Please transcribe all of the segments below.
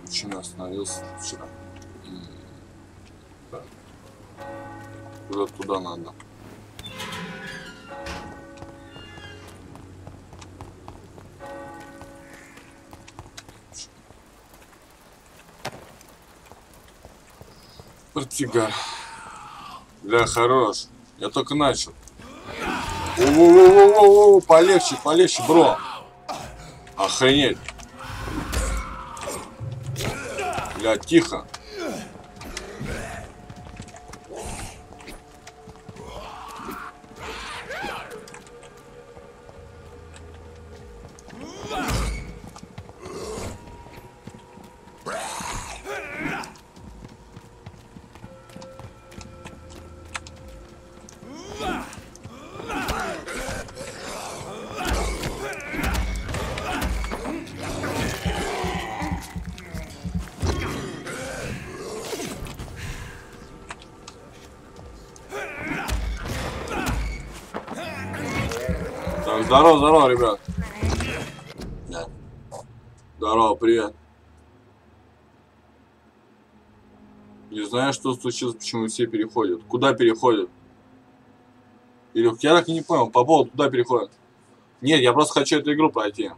Почему я остановился вчера? Так. Куда туда надо? Портсигар. Бля, хорош. Я только начал. О-о-о-о-о-о, полегче, полегче, бро. Охренеть. Бля, тихо. Здорово, здорово, ребят. Здорово, привет. Не знаю, что случилось, почему все переходят. Куда переходят? Или я так и не понял, по поводу куда переходят. Нет, я просто хочу эту игру пройти.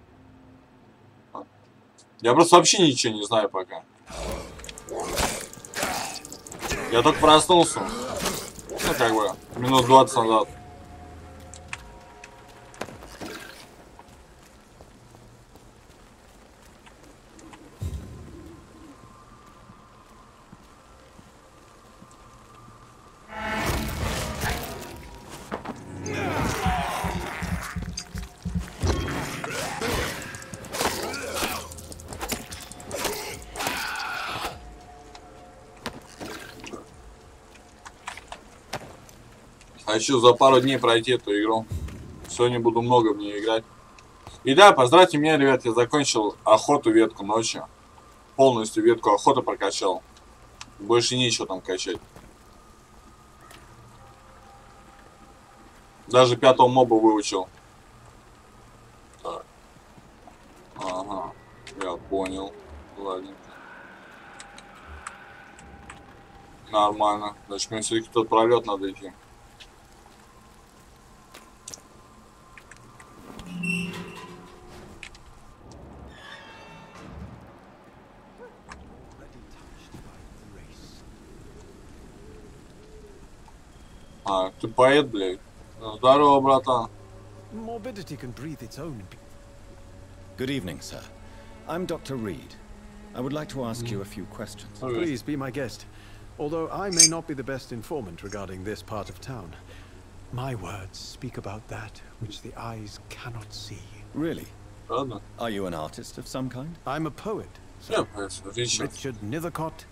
Я просто вообще ничего не знаю пока. Я только проснулся. Ну, как бы, минут 20 назад. Хочу за пару дней пройти эту игру. Сегодня буду много в нее играть. И да, поздравьте меня, ребят, я закончил охоту ветку ночью. Полностью ветку охоты прокачал. Больше нечего там качать. Даже 5-го моба выучил. Так. Ага, я понял. Ладненько. Нормально. Значит, мне все-таки тот пролет надо идти. А, ты поэт, блядь. Здорово, братан. Good evening, sir. I'm Dr. Reed. I would like to ask you a few questions. Please be my guest. Although I may not be the best informant regarding this part of town, my words speak about that which the eyes cannot see. Really? Ладно. Are you an artist of some kind? I'm a poet. Yeah, Richard Nethercott,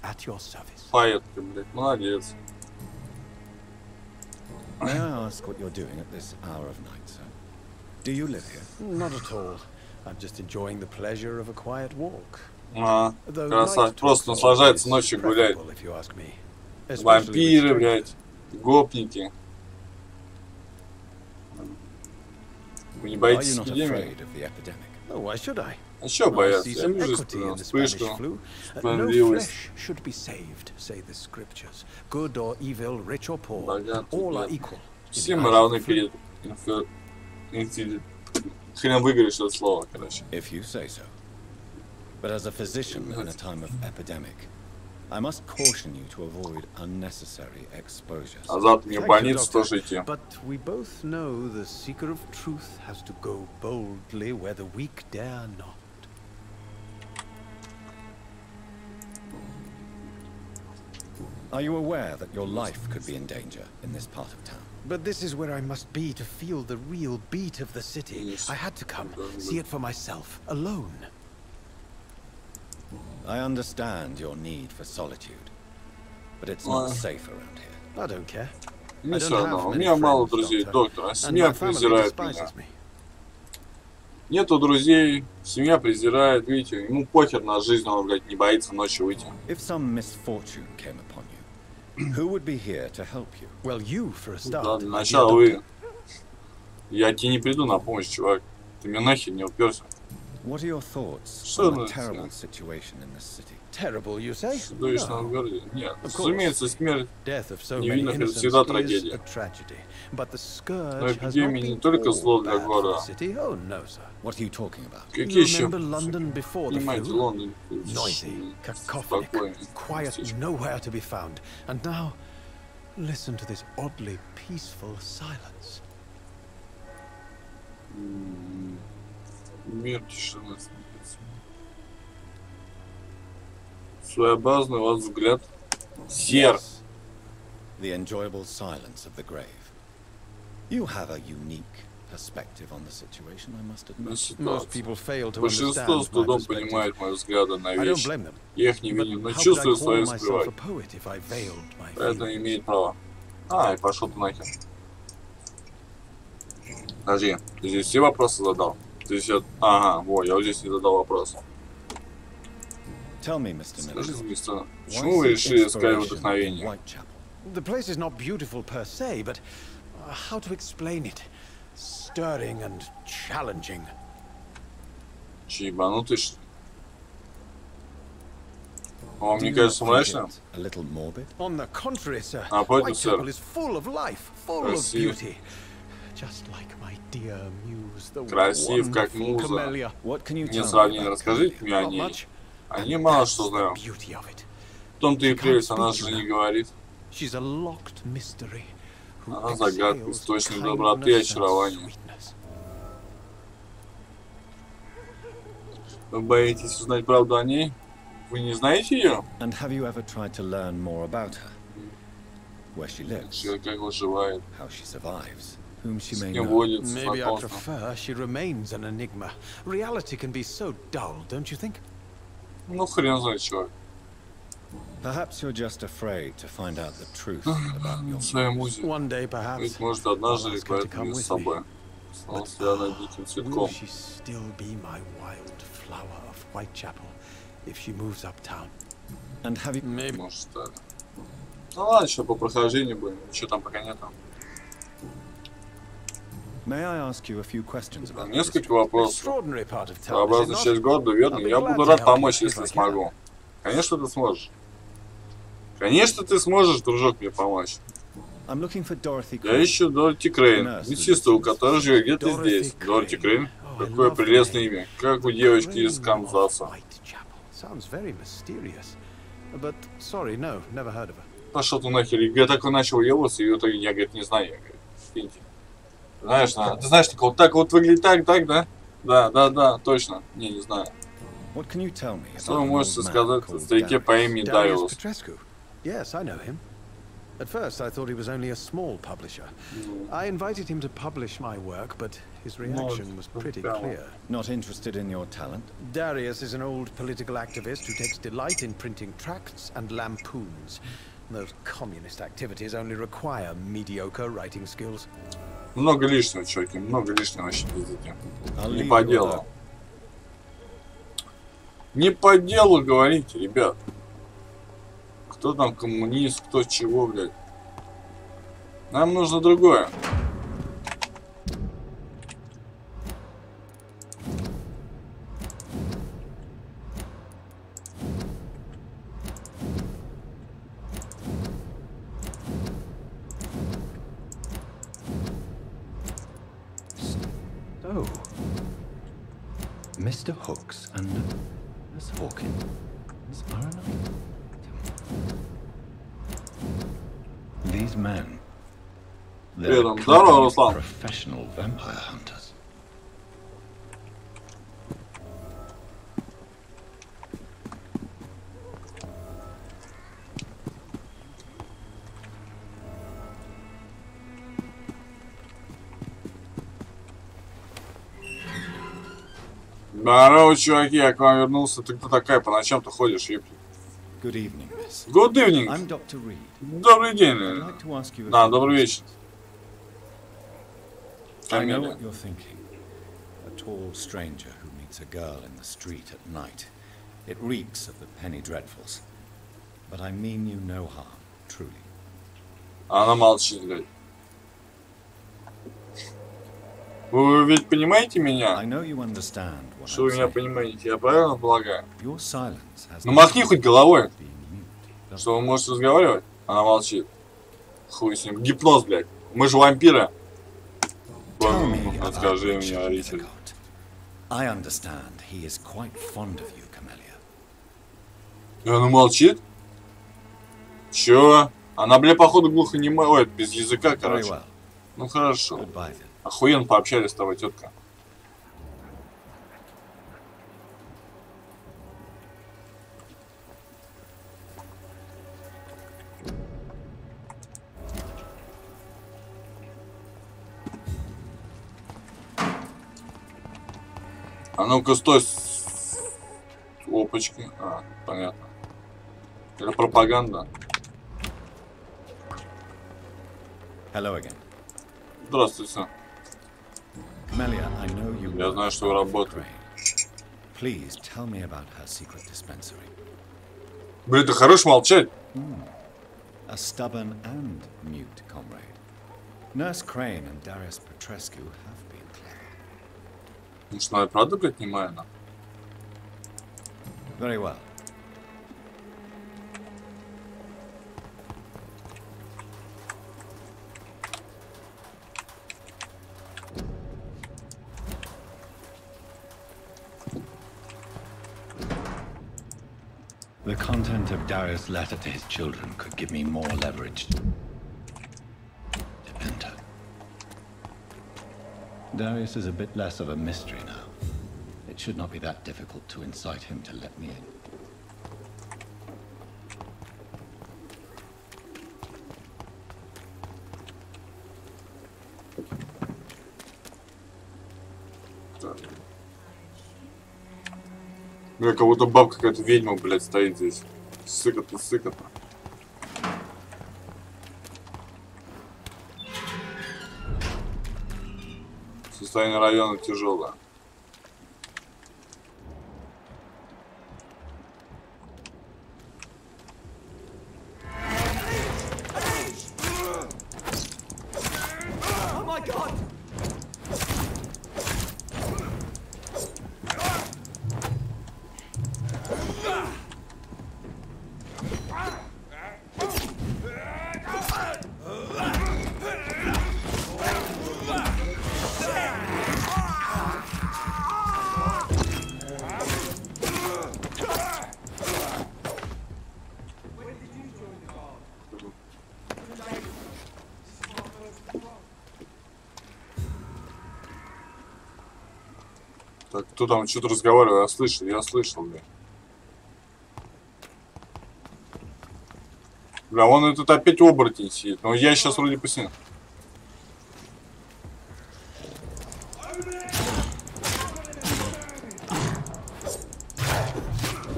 at your service. Поэт ты, блядь, молодец. May I ask what you're doing at this hour of night, sir? Do you live here? Not at all. I'm just enjoying the pleasure of a quiet walk. Красавец, просто наслаждается ночью гулять. Вампиры, блядь, гопники. Вы не боитесь эпидемии? А чё бояться? Я вижу вспышку, справедливость. Богатый. Все мы равны перед хрен выговоришь это слово, короче. But as a physician in a time of epidemic, I must caution you to avoid unnecessary exposures. А завтра мне в больницу тоже идти. But we both know the seeker of truth has to go boldly where the weak dare not. Are you aware that your life could be in danger in this part of town? But this is where I must be to feel the real beat of the city. I had to come, see it for myself, alone. I understand your need for solitude, but it's not safe around here. I don't care. Мне все равно. У меня мало друзей, доктор, а семья презирает меня. Нету друзей, семья презирает, видите, ему похер на жизнь, он, блядь, не боится ночью выйти. If some misfortune came upon you, who would be here to help you? Well, you for a start. Да, для начала вы. Я тебе не приду на помощь, чувак. Ты мне нахер не уперся. What are your thoughts Что on the это? terrible situation in this city? Terrible, you say? Чудовищно в городе? Нет. Of course. Разумеется, смерть Death of so many невинных это innocents всегда is трагедия. a tragedy. But the Но scourge has not эпидемия не been только all зло для bad for города. the city. Oh no, sir. What are you talking about? Какие You еще? remember London before the Понимаете, flu? Лондон Noisy, cacophonic, спокойный. quiet, nowhere to be found. And now, listen to this oddly peaceful silence. Мир, тишина. Своеобразный у вас взгляд. Сер. Yes. The enjoyable silence of the grave. You have a unique perspective on the situation, I must admit. Most people fail to Большинство understand с my трудом perspective. понимает мои взгляды на I don't вещи. blame them. Я их не But видел, но how could I чувствую call свое myself a скрывать. poet if I veiled my Поэтому feelings? имеет право. А, и пошел ты нахер. Подожди, ты здесь все вопросы задал? Здесь я... Ага, во, я вот здесь не задал вопрос. Tell me, Mr. Скажите, Miller, мистер, почему вы решили искать вдохновение? The place is not beautiful per se, but how to explain it? Stirring and challenging. Че, ебанутый, что ли? Вам не кажется мрачным? A little morbid? On the contrary, sir, Напротив, Whitechapel сэр. is full of life, full of Красив. beauty. Just like my dear muse, the Красив, как wonderful муза. camellia. What can you Мне tell me сравнение about расскажите Camellia? мне о Not ней. much. Они мало что That's the знаю. beauty of it. В том-то и прелесть, она же не говорит. She's a locked mystery who Она загадка, exhales источник доброты и kindness and очарования. sweetness. Вы боитесь узнать правду о ней? Вы не знаете ее? And have you ever tried to learn more about her? Where she lives, Как выживает, how she survives, whom she с may кем know. водится, Maybe I знакомство. prefer she remains an enigma. Reality can be so dull, don't you think? Ну, хрен знает чего. Perhaps you're just afraid to find out the truth about your В своей музе. One day, perhaps. Ведь может однажды I'll ask her to избавить come меня с with собой. me. Стал связанным диким Will цветком. she still be my wild flower of Whitechapel if she moves uptown? And have you... Maybe. Может, так. Ну ладно, еще по прохождению будем. Ничего там пока нету. May I ask you a few questions about this? Несколько вопросов. Extraordinary part of town, is it Своеобразная not? часть города, верно? Я буду рад помочь, если смогу. Конечно, ты сможешь. Конечно, ты сможешь, дружок, мне помочь. I'm looking for Dorothy Я Crane. ищу Дороти Крейн, медсестра, у которой живет где-то здесь. Дороти Крейн? Какое прелестное имя. Как у девочки из Канзаса. Sounds very mysterious. But sorry, no, never heard of her. Пошел ты нахер. Я так и начал ебаться, и в итоге я, говорит, не знаю. Я, говорит, извините. Знаешь, ты знаешь, так вот выглядит так, да? Да, точно. Не знаю. What can you tell me about Что вы an можете old man сказать о called старике Darius? по имени Darius Дариус? Petrescu. Yes, I know him. At first, I thought he was only a small publisher. I invited him to publish my work, but his reaction was pretty clear. Not interested in your talent? Darius is an old political activist who takes delight in printing tracts and lampoons. Those communist activities only require mediocre writing skills. Много лишнего, чуваки, много лишнего вообще везде. I'll Не leave по you делу. alone. Не по делу говорите, ребят. Кто там коммунист, кто чего, блядь. Нам нужно другое. Oh. Mr. Hooks and Miss Hawkins are another. These men. They're Рядом. Здорово, Руслан. professional vampire hunters. Здорово, чуваки, я к вам вернулся. Ты кто такая? По ночам-то ходишь, ёпки. Good evening, miss. Good evening. I'm Dr. Reed. Добрый день. I'd like to ask you a Да, few добрый questions. вечер. I know Фамилия. what you're thinking. A tall stranger who meets a girl in the street at night. It reeks of the penny dreadfuls. But I mean you no harm, truly. Она молчит, блядь. Вы ведь понимаете меня? I know you understand what Что вы I'm меня saying. понимаете? Я правильно полагаю? Your silence has Ну махни хоть головой, being mute. что вы можете разговаривать. Она молчит. Хуй с ним. Гипноз, блядь. Мы же вампиры. Tell me about Расскажи мне, Richard Аритель. Levercott. I understand he is quite fond of you, Camellia. И она молчит? Чё? Она, бля, походу глухонемая. Ой, без языка, Very короче. well. Ну хорошо. Goodbye then. Охуенно пообщались с тобой, тетка. А ну-ка, стой. Опачки. А, понятно. Это пропаганда. Hello again. Здравствуйте. Camellia, I know you Я work знаю, что вы for работаете. Crane. Please tell me about her secret dispensary. Блин, ты хорош молчать. A stubborn and mute comrade. Nurse Crane and Darius Petrescu have been clever. Ну что, она правда, блядь, немая она? Very well. The content of Darius' letter to his children could give me more leverage to enter. Darius is a bit less of a mystery now. It should not be that difficult to incite him to let me in. Бля, как будто бабка какая-то ведьма, блядь, стоит здесь. Сыкотно, сыкотно. Состояние района тяжелое. Так, кто там что-то разговаривал? Я слышал, бля. Бля, вон этот опять оборотень сидит. Но я сейчас вроде посиню.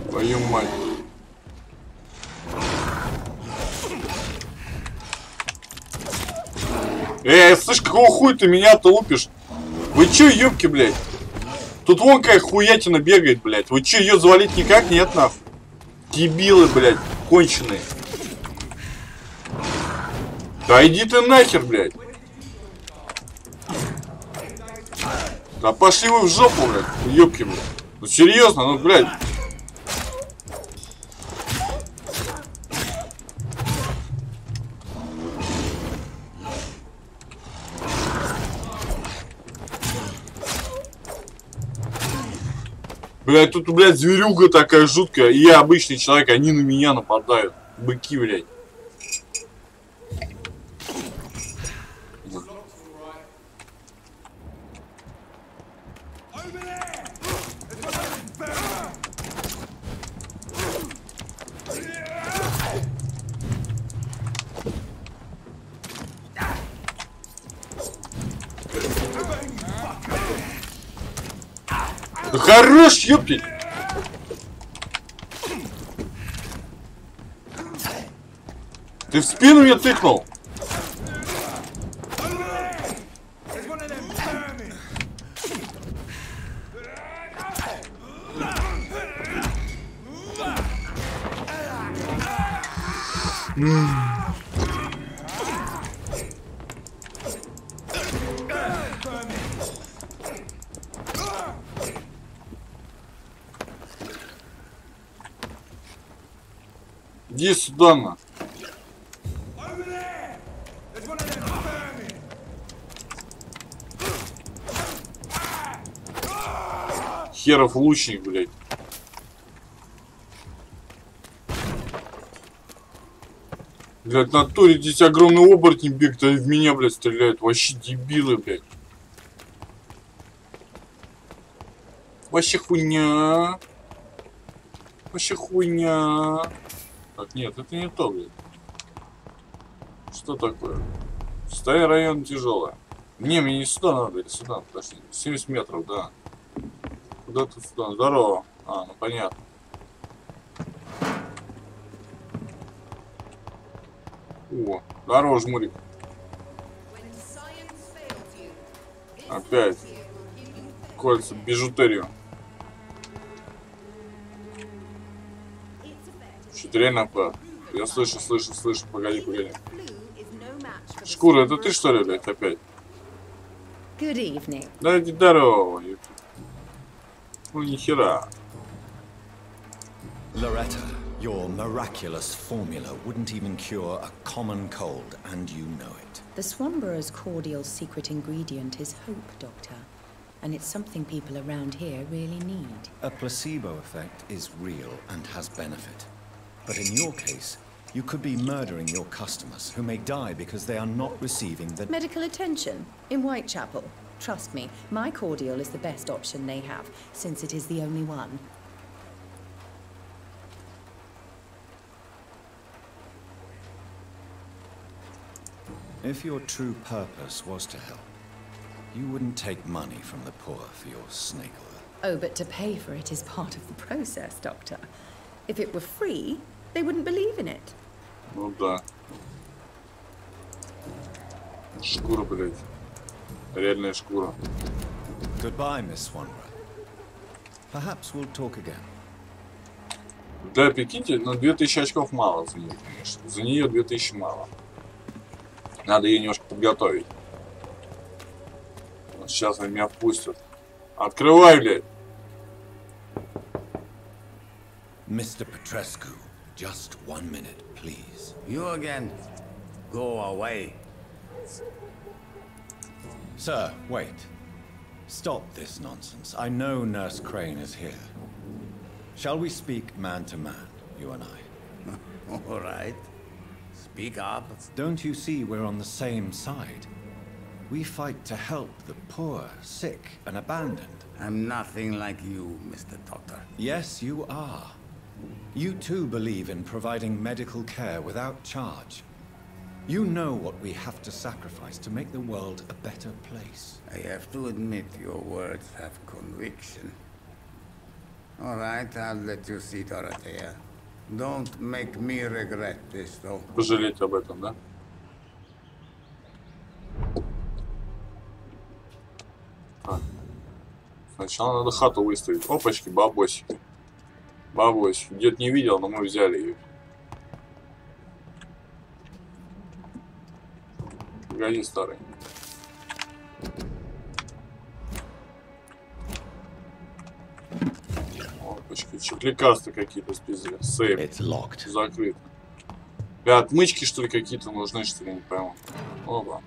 Твою мать. Слышь, какого хуя ты меня-то лупишь? Вы чё, ёбки, блядь? Тут вон какая хуятина бегает, блядь. Вы чё, ее завалить никак? Нет, нахуй. Дебилы, блядь, конченые. Да иди ты нахер, блядь. Да пошли вы в жопу, блядь, ёбки, блядь. Ну серьезно, ну, блядь. Блядь, тут, блядь, зверюга такая жуткая. И я обычный человек, они на меня нападают. Быки, блядь. Да хорош, ёптить! Ты в спину мне тыкнул! Иди сюда, на. Херов лучник, блядь. Блядь, в натуре здесь огромный оборотень бегает, а в меня, блядь, стреляют. Вообще дебилы, блядь. Вообще хуйня. Вообще хуйня. Так, нет, это не то, блядь. Что такое? Стая район тяжелая. Не, мне не сюда надо, или сюда, подожди. 70 метров, да. Куда-то сюда. Здорово. А, ну понятно. О, здорово, жмурик. Опять. Кольца, бижутерию. Что-то реально по... Я слышу, погоди. Шкура, это ты что ли, блядь, опять? Да, здорово. Ну, нихера. Loretta, your miraculous formula wouldn't even cure a common cold, and you know it. The Swamburer's cordial secret ingredient is hope, Doctor. And it's something people around here really need. A placebo effect is real and has benefit. But in your case, you could be murdering your customers, who may die because they are not receiving the medical attention in Whitechapel. Trust me, my cordial is the best option they have, since it is the only one. If your true purpose was to help, you wouldn't take money from the poor for your snake oil. Oh, but to pay for it is part of the process, Doctor. If it were free, they wouldn't believe in it. Ну да. Шкура, блядь. Реальная шкура. Goodbye, Miss Swanborough. Perhaps we'll talk again. Да, прикиньте, но 2000 очков мало за нее, конечно. За нее 2000 мало. Надо ее немножко подготовить. Вот сейчас они меня впустят. Открывай, блядь. Mr. Petrescu, just 1 minute, please. You again? Go away. Sir, wait. Stop this nonsense. I know Nurse Crane is here. Shall we speak man to man, you and I? All right. Speak up. Don't you see we're on the same side? We fight to help the poor, sick, and abandoned. I'm nothing like you, Mr. Doctor. Yes, you are. You too believe in providing medical care without charge. You know what we have to sacrifice to make the world a better place. I have to admit your words have conviction. All right, I'll let you see Dorothea. Don't make me regret this, though. Пожалеть об этом, да? Так. Сначала надо хату выставить. Опачки, бабосики. Бабосики. Дед не видел, но мы взяли ее. Погоди, старый. Опачки. Лекарства какие-то спиздили. Сейф. Закрыт. Бля, отмычки, что ли, какие-то нужны, что ли, не пойму. Оба.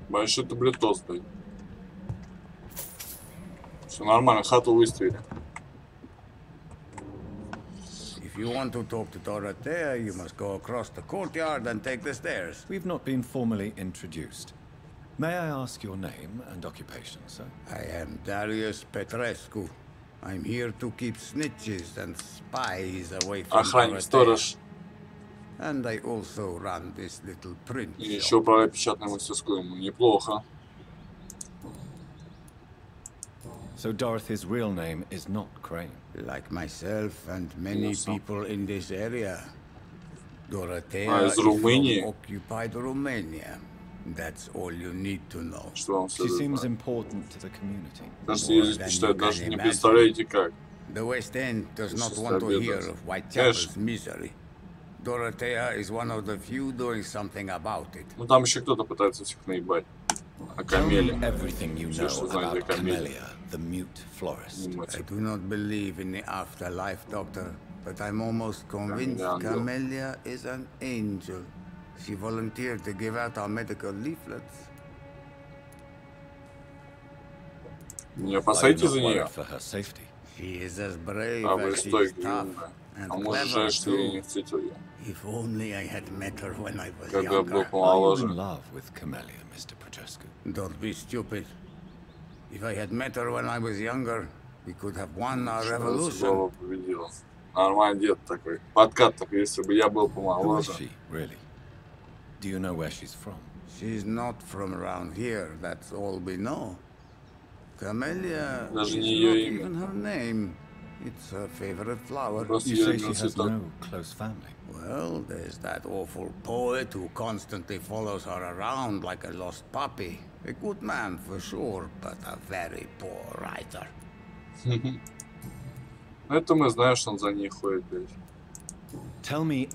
Большой таблетос стоит. Все нормально, хату выставили. If you want to talk to Dorothea, you must go across the courtyard and take the stairs. We've not been formally introduced. May I ask your name and occupation, sir? I am Darius Petrescu. I'm here to keep snitches and spies away from Охранник, Dorothea. сторож. And I also run this little print И shop. еще управляю печатной мастерской. Ну, неплохо. So Dorothy's real name is not Crane. Like myself and many Yes, people in this area. Dorothea из is from Румынии? occupied Romania. That's all you need to know. Что вам She следует seems знать? important to the community. Кажется, я здесь мечтаю, даже не представляете как. The West End does not Just want to a bit hear of- of Whitechapel's misery. Dorothea is one of the few doing something about it. Ну там еще кто-то пытается всех наебать. А Tell me Камеле. everything you Все, know что знаете о about Камеле. Camellia, the mute florist. I do not believe in the afterlife, Doctor. but I'm almost convinced Camellia is an angel. She volunteered to give out our medical leaflets. Не опасайтесь за нее. For her safety. She is as brave А вы as she is стойкие, tough умные. and А может, clever жаль, что я не too. встретил ее. If only I had met her when I was Когда был younger. Are you помоложе. in love with Camellia, Mr. Prochescu? Don't be stupid. If I had met her when I was younger, we could have won our revolution. Слово победило. Нормальный дед такой. Подкат такой, если бы я был Who is помоложе. she, really? Do you know where she's from? She's not from around here, that's all we know. Camellia is not Даже не ее имя. even her name. It's her favorite flower. Просто You я say любил she has цветок. no close family. Well, there's that awful poet who constantly follows her around like a lost puppy. A good man for sure, but a very poor writer. Это мы знаем, что он за ней ходит, блядь. Tell me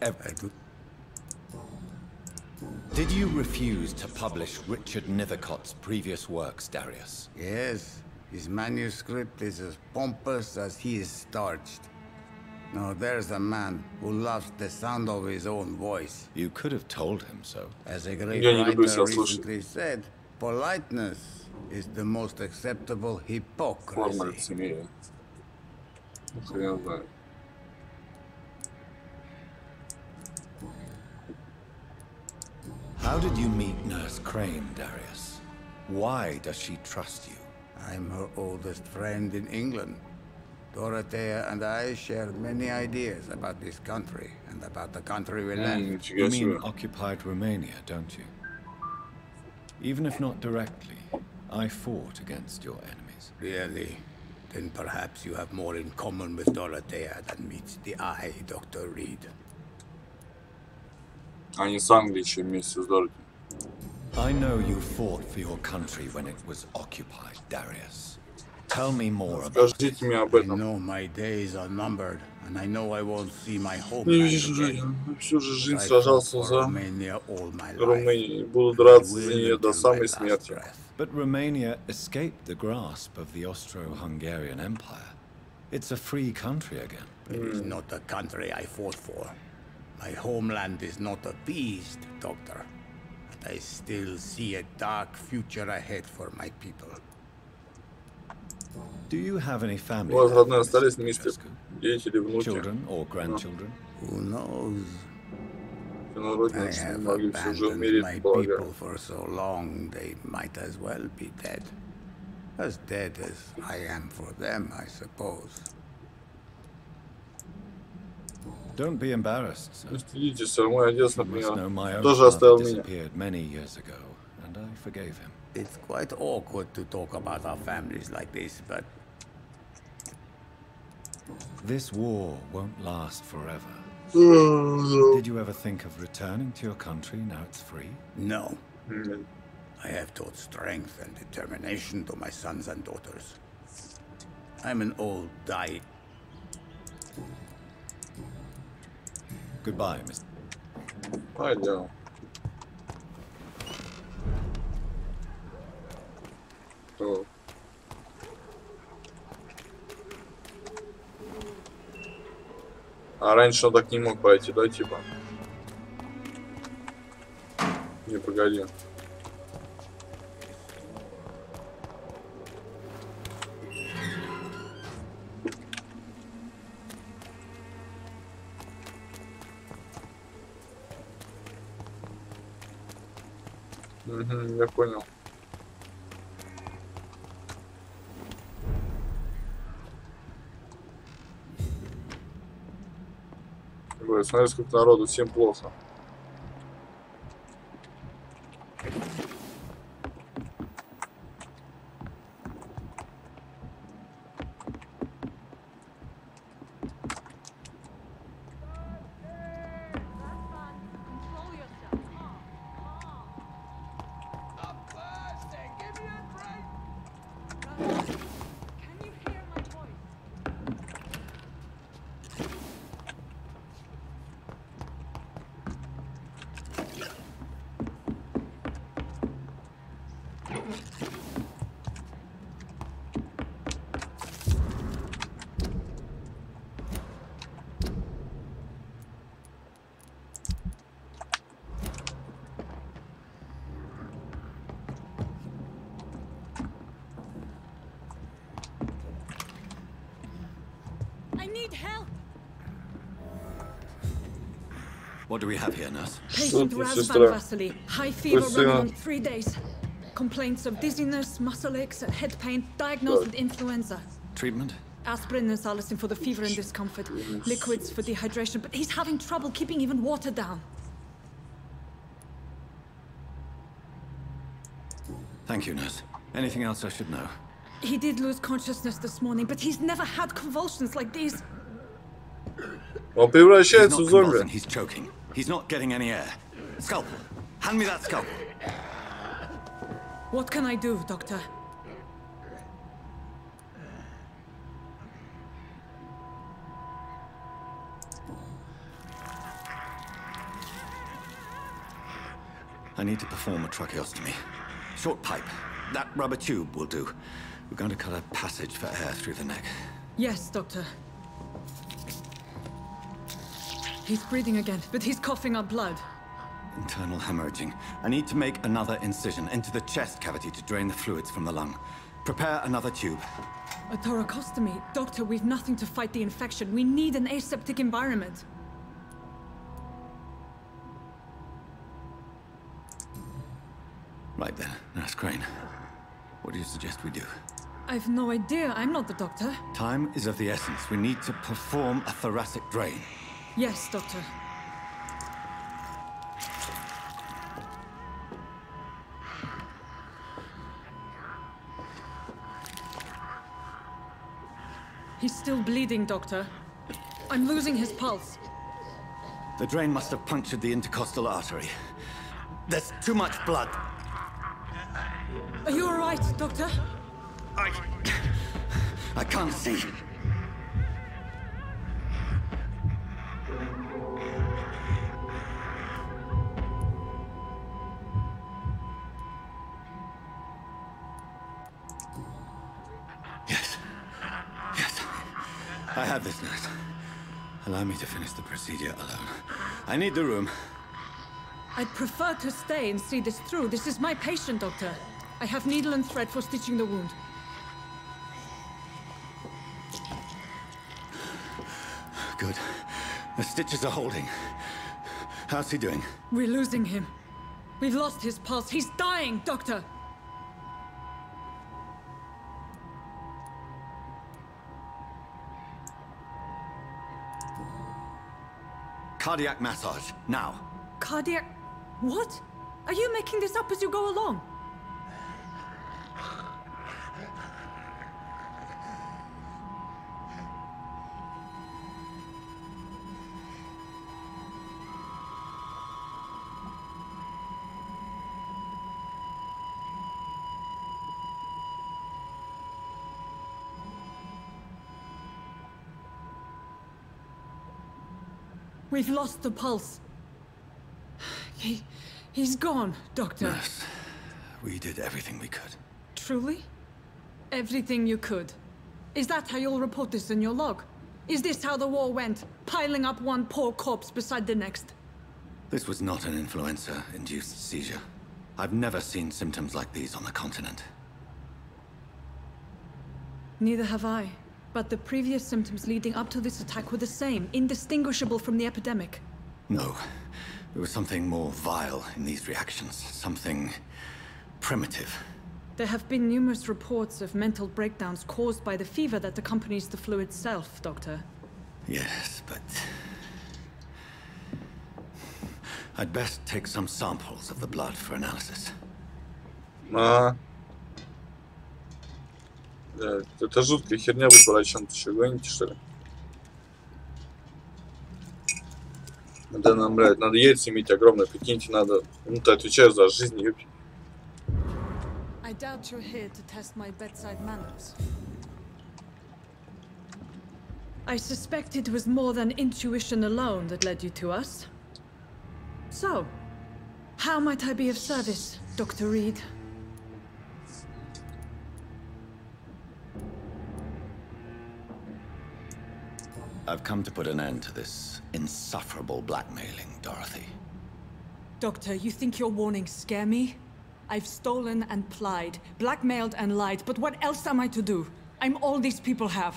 Did you refuse to publish Richard Nethercott's previous works, Darius? Yes, his manuscript is as pompous as he is starched. Now there's a man who loves the sound of his own voice. You could have told him so. As a great Я не люблю writer себя слушать. recently said, politeness is the most acceptable Форма hypocrisy. лицемерия. Хрен знает. How did you meet Nurse Crane, Darius? Why does she trust you? I'm her oldest friend in England. Dorothea and I share many ideas about this country and about the country we left. Нифига You себе. mean occupied Romania, don't you? Even if not directly, I fought against your enemies. Really? Then perhaps you have more in common with Dorothea than meets the eye, Dr. Reed. Они с Англией еще вместе с Дороти. I know you fought for your country when it was occupied, Darius. Tell me more about Скажите мне об I этом. know my days are numbered, and I know I won't see my Я homeland вижу, again. всю же жизнь I fought сражался for за Romania all my life. Румынию и буду драться за Will нее до until my самой last смерти. breath. But Romania escaped the grasp of the Austro-Hungarian Empire. It's a free country again. It is not the country I fought for. My homeland is not appeased, Doctor. And I still see a dark future ahead for my people. Do you have any family? У вас left, родные Mr. остались вместе? Prochescu? Дети или внуки? Children or grandchildren? Who knows? На I родине have могли все уже abandoned умереть, my полагаю. people for so long, they might as well be dead. As dead as I am for them, I suppose. Don't be embarrassed, sir. Не стыдитесь, мой отец, You must know my например, own тоже father оставил меня. disappeared many years ago, and I forgave him. It's quite awkward to talk about our families like this, but This war won't last forever. Did you ever think of returning to your country now it's free? no. I have taught strength and determination to my sons and daughters. I'm an old dying. Goodbye, Mr. Пойдем. О. А раньше он так не мог пройти, да, типа? Не, погоди. Угу, я понял. Ой, смотри, сколько народу, всем плохо. I need help. What do we have here, nurse? Patient Raz Van Vasily. High fever running on 3 days. Complaints of dizziness, muscle aches, and head pain. Diagnosed with influenza. Treatment? Aspirin and salicin for the fever and discomfort. Liquids for dehydration, but he's having trouble keeping even water down. Thank you, nurse. Anything else I should know? He did lose consciousness this morning, but he's never had convulsions like these. Он превращается в зомби. He's choking. He's not getting any air. Scalpel. Hand me that scalpel. What can I do, Doctor? I need to perform a tracheostomy. Short pipe. That rubber tube will do. We're going to cut a passage for air through the neck. Yes, Doctor. He's breathing again, but he's coughing up blood. Internal hemorrhaging. I need to make another incision into the chest cavity to drain the fluids from the lung. Prepare another tube. A thoracostomy? Doctor, we've nothing to fight the infection. We need an aseptic environment. Right then, Nurse Crane. What do you suggest we do? I've no idea. I'm not the doctor. Time is of the essence. We need to perform a thoracic drain. Yes, Doctor. He's still bleeding, Doctor. I'm losing his pulse. The drain must have punctured the intercostal artery. There's too much blood. Are you all right, Doctor? I can't see. Yes. Yes. I have this, nurse. Allow me to finish the procedure alone. I need the room. I'd prefer to stay and see this through. This is my patient, Doctor. I have needle and thread for stitching the wound. Good. The stitches are holding. How's he doing? We're losing him. We've lost his pulse. He's dying, Doctor! Cardiac massage, now. Cardiac... What? Are you making this up as you go along? We've lost the pulse. He's gone, Doctor. Nurse, we did everything we could. Truly? Everything you could? Is that how you'll report this in your log? Is this how the war went? Piling up one poor corpse beside the next? This was not an influenza-induced seizure. I've never seen symptoms like these on the continent. Neither have I. But the previous symptoms leading up to this attack were the same, indistinguishable from the epidemic. No. There was something more vile in these reactions. Something primitive. There have been numerous reports of mental breakdowns caused by the fever that accompanies the flu itself, Doctor. Yes, but... I'd best take some samples of the blood for analysis. Да, это жуткая херня быть врачом. Ты что, гоните, что ли? Да нам, блядь, надо яйца иметь огромные. Прикиньте, надо... Ну, ты отвечаешь за жизнь, ёпи. I doubt you're here to test my bedside manners. I suspect it was more than intuition alone that led you to us. So, how might I be of service, Dr. Reed? I've come to put an end to this insufferable blackmailing, Dorothy. Doctor, you think your warnings scare me? I've stolen and plied, blackmailed and lied, but what else am I to do? I'm all these people have.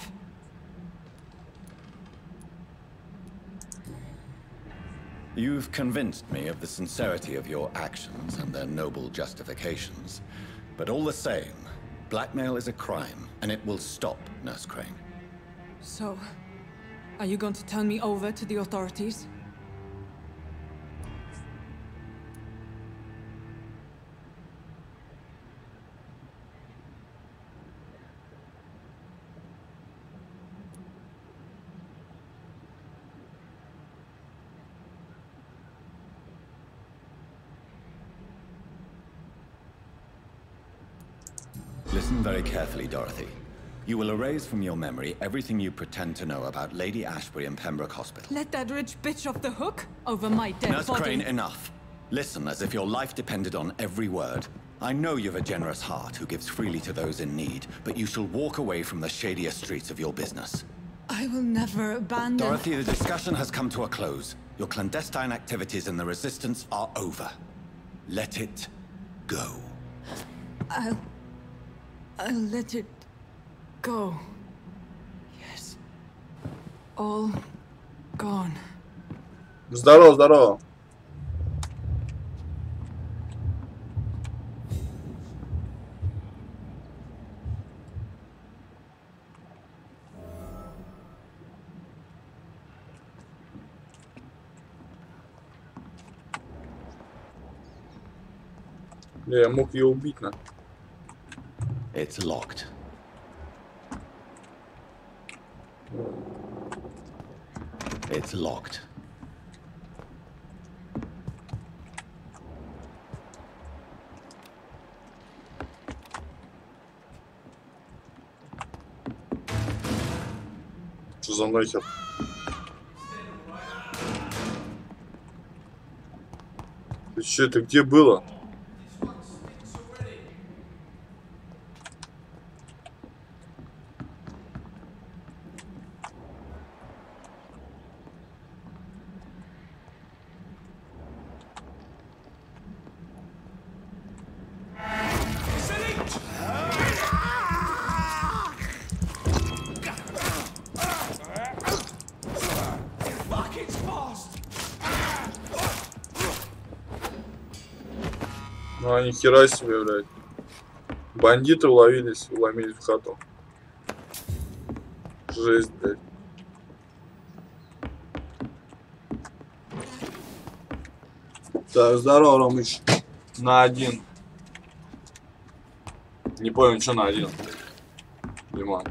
You've convinced me of the sincerity of your actions and their noble justifications. But all the same, blackmail is a crime, and it will stop, Nurse Crane. So, are you going to turn me over to the authorities? Listen very carefully, Dorothy. You will erase from your memory everything you pretend to know about Lady Ashbury and Pembroke Hospital. Let that rich bitch off the hook over my dead Nurse body. Crane, enough. Listen as if your life depended on every word. I know you've a generous heart who gives freely to those in need, but you shall walk away from the shadier streets of your business. I will never abandon... Dorothy, the discussion has come to a close. Your clandestine activities in the Resistance are over. Let it go. I'll let it go. Yes. All gone. Здорово, здорово. Я мог ее убить, на. It's locked. It's locked. Что за нахер? Ты че, это где было? Ну, а нихера себе, блядь. Бандиты уловились, вломились в хату. Жесть, блядь. Так, здорово, Ромыч. На один. Не понял, что на один. Диман.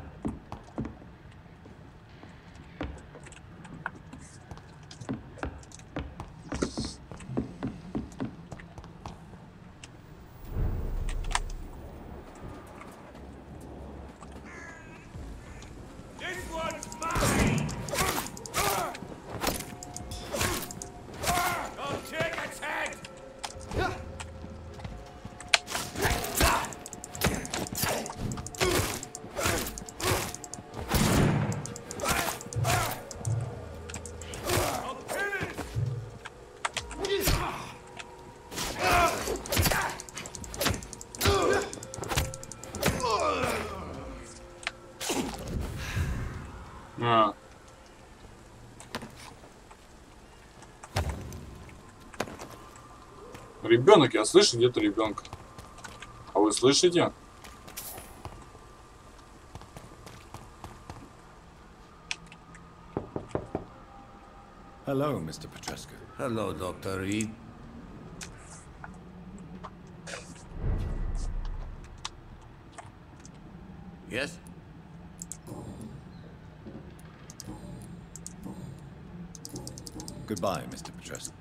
Ребенок, я слышу где-то ребенка. А вы слышите? Hello, Mr. Petrescu. Hello, Dr. Reed. Yes? Goodbye, Mr. Petrescu.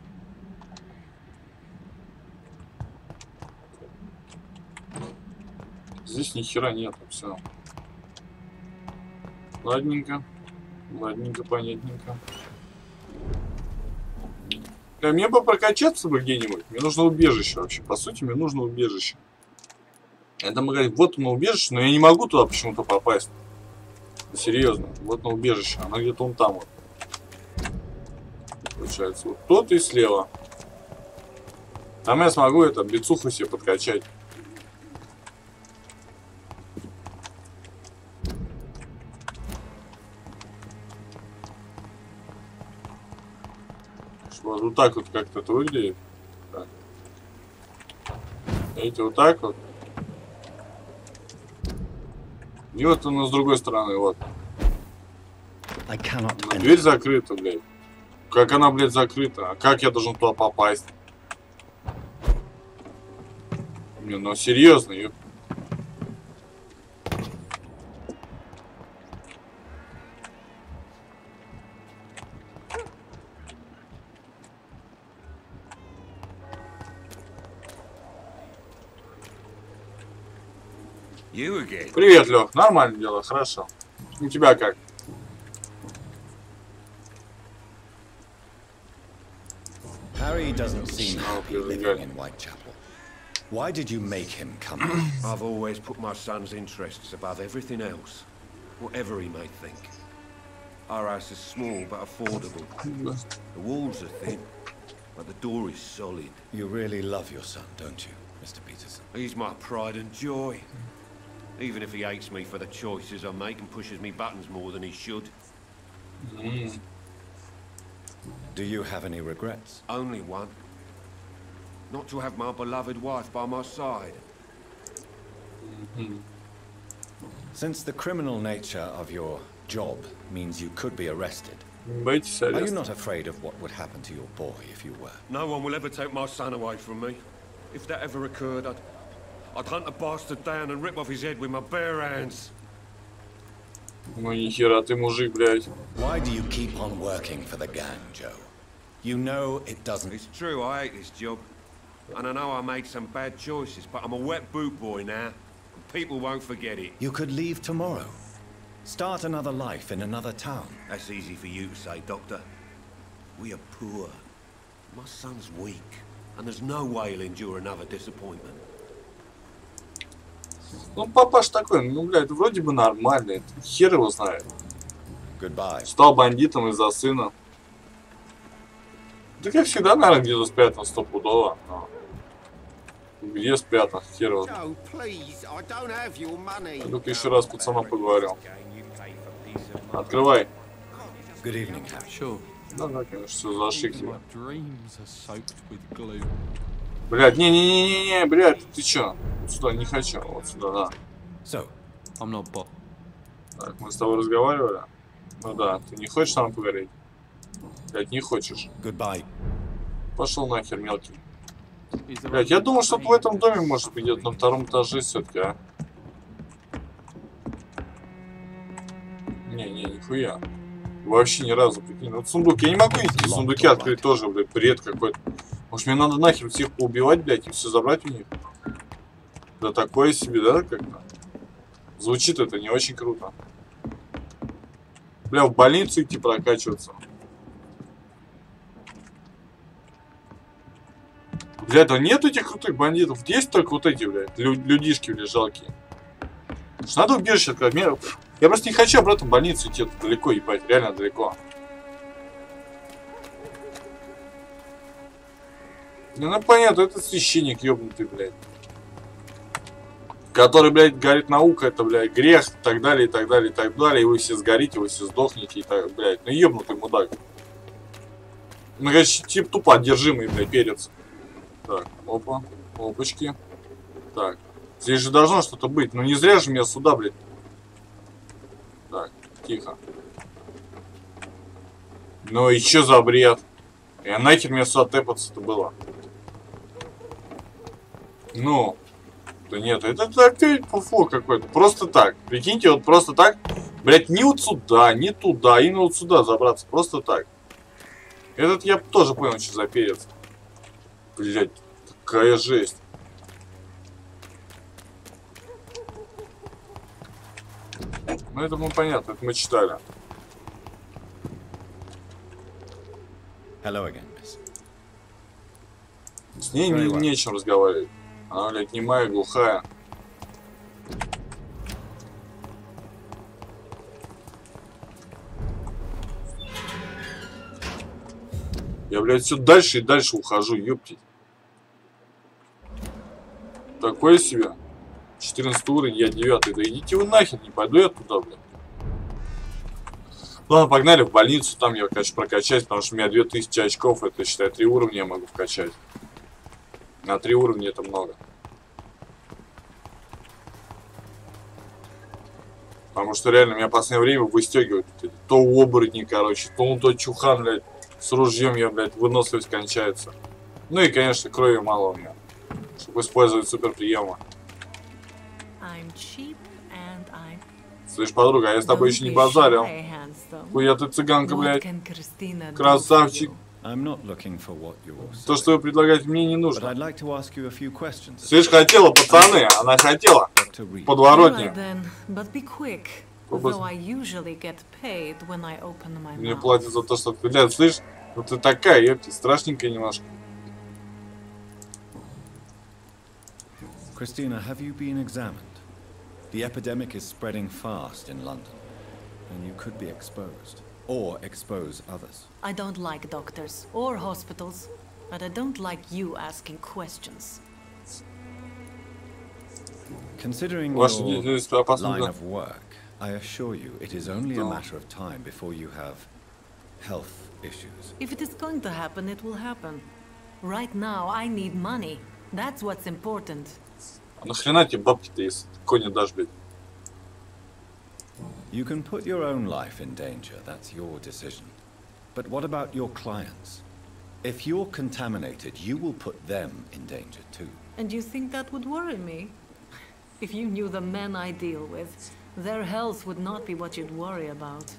Здесь ни хера нету, все. Ладненько. Ладненько, понятненько. Да, мне бы прокачаться бы где-нибудь. Мне нужно убежище вообще. По сути, мне нужно убежище. Это мы говорим, вот на убежище, но я не могу туда почему-то попасть. Серьезно, вот на убежище. Она где-то вон там вот. Получается, вот тот и слева. Там я смогу это, бицуху себе подкачать. Вот так вот как-то это выглядит. Так. Видите, вот так вот. И вот он с другой стороны, вот. Дверь закрыта, блядь. Как она, блядь, закрыта? А как я должен туда попасть? Не, ну серьезно, ёп. Привет, Лёх. Нормально дело, хорошо. У тебя как? Harry doesn't seem happy living in Whitechapel. Why did you make him come? I've always put my son's interests above everything else, whatever he may think. Our house is small but affordable. The walls are thin, but the door is solid. You really love your son, don't you, Mr. Peterson? He's my pride and joy. Even if he hates me for the choices I make and pushes me buttons more than he should. Do you have any regrets? Only one. Not to have my beloved wife by my side. Since the criminal nature of your job means you could be arrested, are you not afraid of what would happen to your boy if you were? No one will ever take my son away from me. If that ever occurred, I'd hunt the bastard down and rip off his head with my bare hands. Ну нихера ты мужик, блядь. Why do you keep on working for the gang, Joe? You know it doesn't... It's true, I hate this job. And I know I made some bad choices, but I'm a wet boot boy now. And people won't forget it. You could leave tomorrow. Start another life in another town. That's easy for you to say, Doctor. We are poor. My son's weak. And there's no way he'll endure another disappointment. Ну, папаш такой, ну, блядь, вроде бы нормальный. Хер его знает. Goodbye. Стал бандитом из-за сына. Да как всегда, наверное, где-то спрятан стопудово. Где спрятан? Хер его. Ну-ка еще раз пацана поговорил. Открывай. Good evening, Harry. Да, конечно, все зашик тебя. Блядь, не-не-не-не, блядь, ты чё? Вот сюда не хочу, вот сюда, да. Так, мы с тобой разговаривали? Ну да, ты не хочешь нам поговорить? Блядь, не хочешь. Goodbye. Пошел нахер, мелкий. Блядь, я думал, что в этом доме может быть где-то на втором этаже все-таки, а. Не, нихуя. Вообще ни разу, прикинь. Вот сундук, я не могу эти сундуки открыть тоже, блядь, бред какой-то. Может, мне надо нахер всех поубивать, блядь, и все забрать у них? Да такое себе, да, как-то? Звучит это не очень круто. Бля, в больницу идти прокачиваться. Бля, да нет этих крутых бандитов. Есть только вот эти, блядь, людишки, блядь, жалкие. Надо убежище открыть. Я просто не хочу обратно в больницу идти, это далеко, ебать, реально далеко. Ну понятно, это священник ёбнутый, блядь. Который, блядь, говорит, наука, это, блядь, грех, и так далее, и так далее, и так далее. И вы все сгорите, вы все сдохнете, и так, блядь. Ну ёбнутый мудак. Ну, короче, тип тупо одержимый, блядь, перец. Так, опа, опачки. Так, здесь же должно что-то быть. Ну не зря же меня сюда, блядь. Так, тихо. Ну и чё за бред? И нахер мне сюда тэпаться-то было? Ну, да нет, это опять фуфло какой-то. Просто так. Прикиньте, вот просто так. Блять, ни вот сюда, ни туда, и вот сюда забраться. Просто так. Этот я тоже понял, что за перец. Блять, какая жесть. Ну это мы понятно, это мы читали. Hello again, miss. С ней нечем разговаривать. Она, блядь, немая, глухая. Я, блядь, все дальше и дальше ухожу, ёптить. Такое себе. 14 уровень, я 9. Да идите вы нахер, не пойду я туда, блядь. Ладно, погнали в больницу, там я, конечно, прокачать, потому что у меня 2000 очков, это, считай, 3 уровня я могу вкачать. На 3 уровня это много. Потому что реально меня в последнее время выстегивают. То оборотни, короче, то чухан, блядь, с ружьем я, блядь, выносливость кончается. Ну и, конечно, крови мало у меня, чтобы использовать суперприемы. Слышь, подруга, а я с тобой еще не базарил. Хуя ты цыганка, блядь. Красавчик. То, что вы предлагаете, мне не нужно. Слышь, хотела, пацаны, она хотела. Подворотня. Мне платят за то, что блядь, слышь, вот ты такая, ёпти, страшненькая немножко. Christina, have you been examined? The epidemic is spreading fast in London, and you could be exposed, or expose others. I don't like doctors or hospitals, but I don't like you asking questions. Considering your line of work, I assure you it is only a matter of time before you have health issues. If it is going to happen, it will happen. Right now, I need money. That's what's important. А нахрена тебе бабки-то, если кони дашь, блядь? You can put your own life in danger, that's your decision. But what about your clients? If you're contaminated, you will put them in danger too. And you think that would worry me? If you knew the men I deal with, their health would not be what you'd worry about.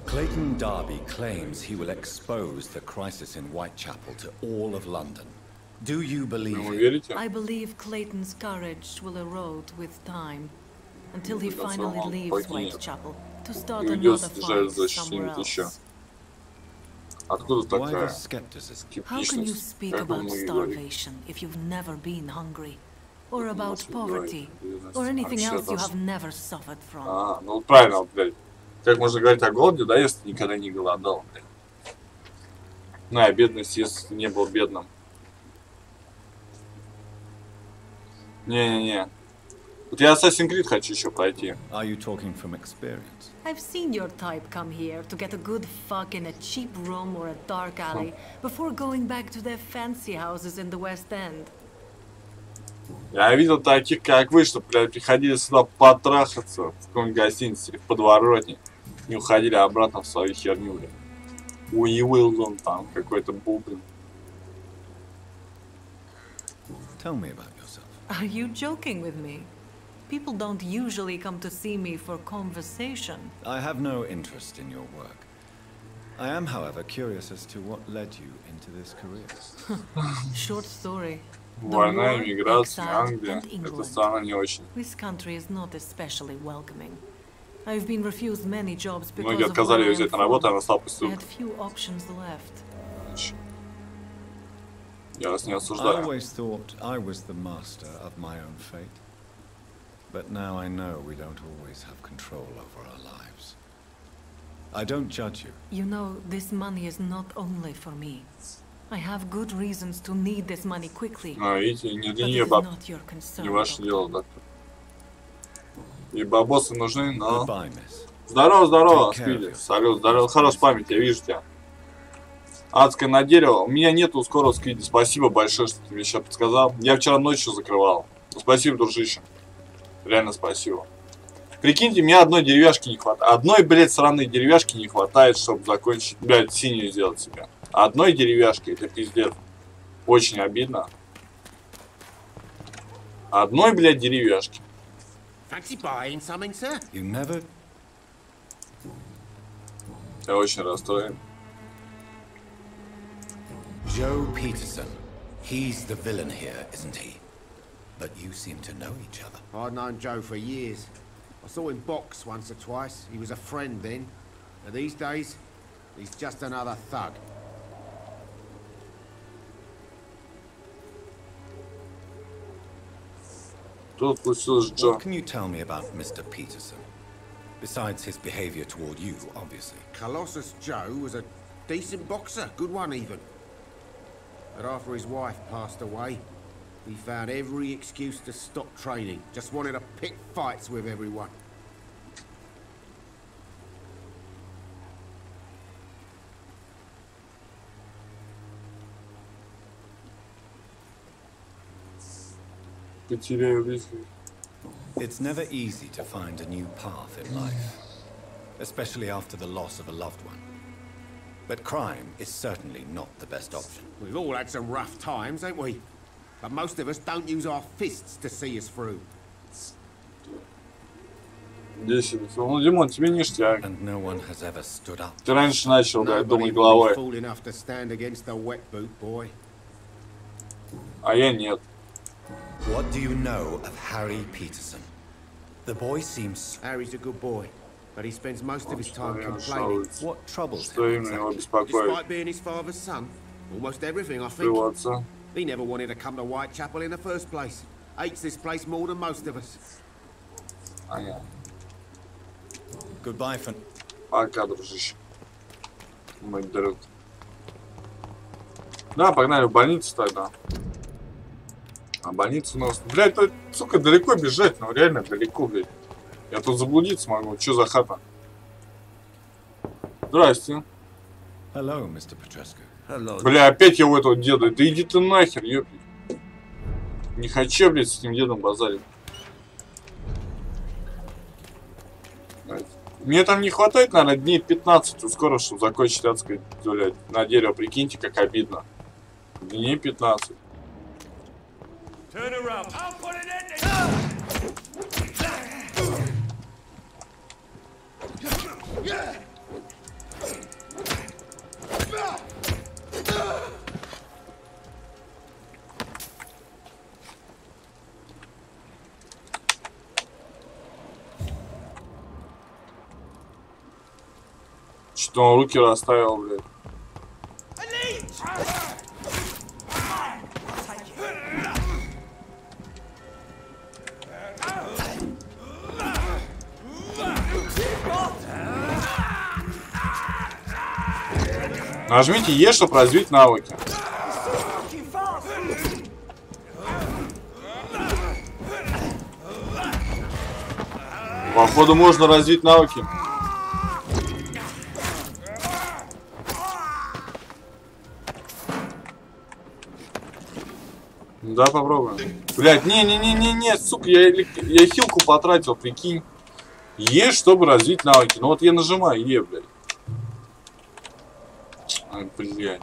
Clayton Darby claims he will expose the crisis in Whitechapel to all of London. Do you believe it? I believe Clayton's courage will erode with time, until he finally leaves Whitechapel to start another fight somewhere else. Why the skepticism? How can you speak about starvation if you've never been hungry? Or about poverty? Or anything else you have never suffered from? А, ну правильно, блядь. Как можно говорить о голоде, да, если ты никогда не голодал, блядь. Ну и о бедности, если ты не был бедным. Не-не-не. Вот я Assassin's Creed хочу еще пройти. Are you talking from experience? I've seen your type come here to get a good fuck in a cheap room or a dark alley before going back to their fancy houses in the West End. Я видел таких, как вы, что, блядь, приходили сюда потрахаться в какой-нибудь гостинице или в подворотне, не уходили обратно в свою херню, блядь. Уиллон там какой-то был, блин. Tell me about yourself. Are you joking with me? People don't usually come to see me for conversation. I have no interest in your work. I am, however, curious as to what led you into this career. Short story. Война, иммиграция, Англия. Это страна не очень. This country is not especially welcoming. I've been refused many jobs because Многие отказали ее взять на работу, она стала проституткой. I had few options left. Я вас не I осуждаю. always thought I was the master of my own fate. But now I know we don't always have control over our lives. I don't judge you. You know, this money is not only for me. I have good reasons to need this money quickly. А, видите, не для нее баб. Не ваше дело, доктор. И бабосы нужны, но... Здорово, здорово, Спиди. Салют, здорово. Хорошая память, я вижу тебя. Адское на дерево. У меня нету скорого Спиди. Спасибо большое, что ты мне сейчас подсказал. Я вчера ночью закрывал. Спасибо, дружище. Реально спасибо. Прикиньте, мне одной деревяшки не хватает. Одной, блядь, сраной деревяшки не хватает, чтобы закончить, блядь, синюю сделать себе. Одной деревяшки, это пиздец. Очень обидно. Одной, блядь, деревяшки. Я очень расстроен. Joe Peterson. He's the villain here, isn't he? But you seem to know each other. I've known Joe for years. I saw him box once or twice. He was a friend then. But these days, he's just another thug. What can you tell me about Mr. Peterson? Besides his behavior toward you, obviously. Colossus Joe was a decent boxer, good one even. But after his wife passed away, He found every excuse to stop training. Just wanted to pick fights with everyone. It's never easy to find a new path in life, especially after the loss of a loved one. But crime is certainly not the best option. We've all had some rough times, ain't we? But most of us don't use our fists to see us through. 10. Ну, Димон, тебе ништяк. And no one has ever stood up. Ты раньше начал, блядь, думать головой. Fool enough to stand against the wet boot boy. А я нет. What do you know of Harry Peterson? The boy seems... Harry's a good boy, but he spends most of his time complaining. What troubles Что him именно его exactly? беспокоит? Despite being his father's son, almost everything, I think. Приводится. He never wanted to come to Whitechapel in the first place. Hates this place more than most of us. Понятно. Goodbye for... Пока, дружище. Мой друг. Да, погнали в больницу тогда. А больница у нас... Блядь, тут, сука, далеко бежать, ну реально далеко, блядь. Я тут заблудиться могу. Чё за хата? Здрасте. Hello, Mr. Petrescu. Hello. Бля, опять я у этого деда. Да иди ты нахер, ёпи. Не хочу, блядь, с этим дедом базарить. Мне там не хватает, наверное, дней 15 скоро, чтобы закончить адское, блядь, на дерево. Прикиньте, как обидно. Дней 15. Turn around. I'll put it in Что он руки расставил, блядь. Нажмите Е, чтобы развить навыки. Походу можно развить навыки. Да, попробуем. Блять, не, сука, я хилку потратил, прикинь. Е, чтобы развить навыки. Ну вот я нажимаю Е, блядь. Ай, блядь.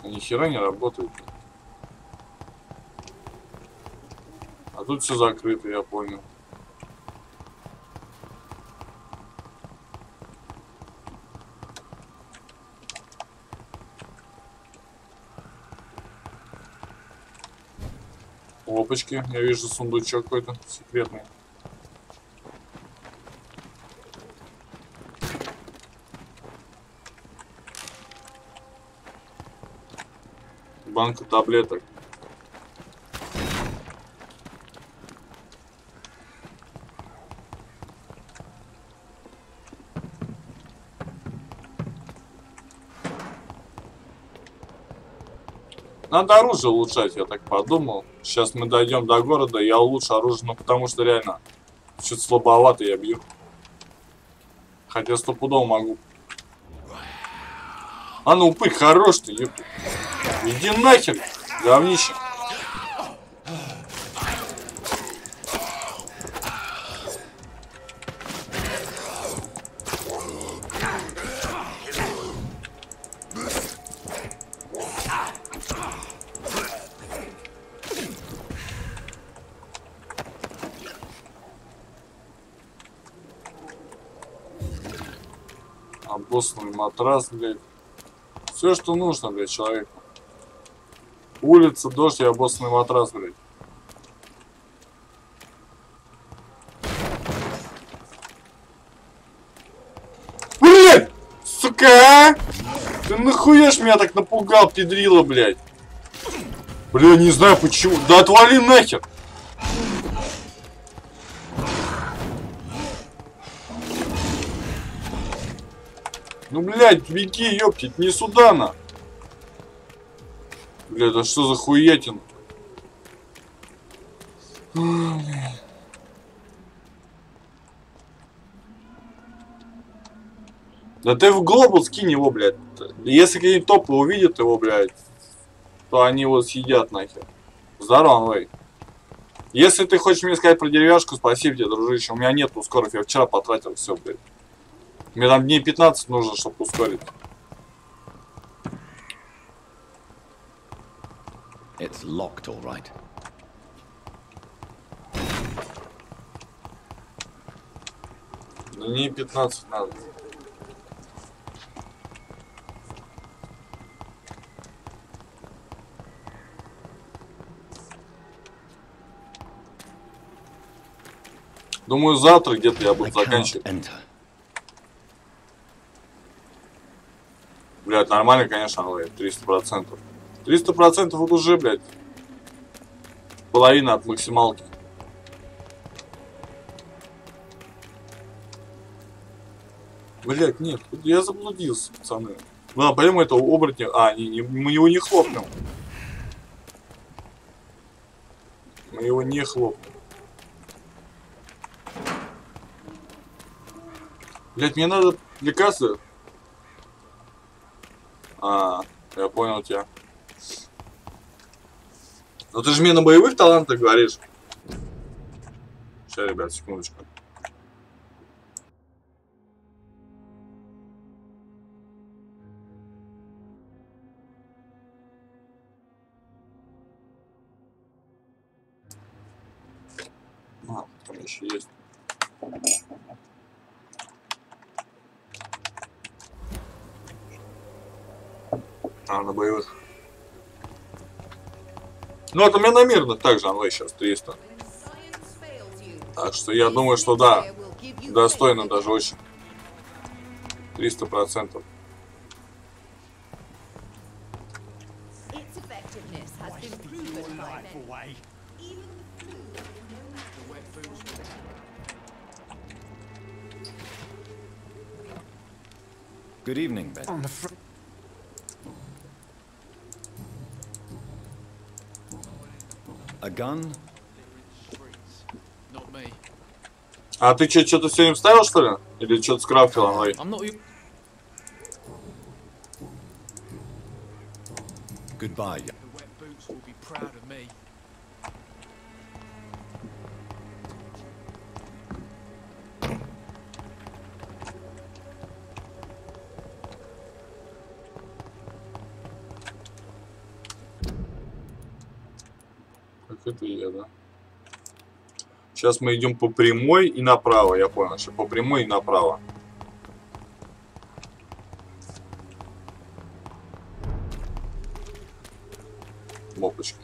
Ни хера не работает. А тут все закрыто, я понял. Опачки, я вижу сундучок какой-то секретный. Банка таблеток. Надо оружие улучшать, я так подумал. Сейчас мы дойдем до города, я улучшу оружие, ну потому что реально что-то слабовато я бью. Хотя стопудово могу. А ну упырь, хорош ты, ёпта. Иди нахер, говнище. Обоссанный матрас, блядь. Все, что нужно, блядь, человеку. Улица, дождь и обоссанный матрас, блядь. Блядь! Сука! Ты нахуя ж меня так напугал, педрила, блядь? Бля, не знаю почему. Да отвали нахер! Ну, блядь, беги, ёптить, не сюда, на. Блядь, а что за хуятин? Да ты в глобус скинь его, блядь. Если какие-нибудь топы увидят его, блядь, то они его съедят нахер. Здорово, Анвей. Если ты хочешь мне сказать про деревяшку, спасибо тебе, дружище. У меня нет ускоров, я вчера потратил все, блядь. Мне там дней 15 нужно, чтобы ускорить. It's locked, all right. Дней 15 надо. Думаю, завтра где-то я буду заканчивать. Блядь, нормально, конечно, 300%. 300% вот уже, блядь, половина от максималки. Блядь, нет, я заблудился, пацаны. Ладно, пойдем этого оборотня. А, мы его не хлопнем. Мы его не хлопнем. Блядь, мне надо лекарства. А, я понял тебя. Ну ты же мне на боевых талантах говоришь. Сейчас, ребят, секундочку. А, там еще есть. А, на боевых. Ну, это у меня на мирных также, оно сейчас 300. Так что я думаю, что да, достойно даже очень. 300%. Good evening, Ben. A gun? А ты что-то сегодня вставил, что ли? Или что-то скрафтил, Анвей? Goodbye. Как это я, да? Сейчас мы идем по прямой и направо, я понял, что по прямой и направо. Мопочка.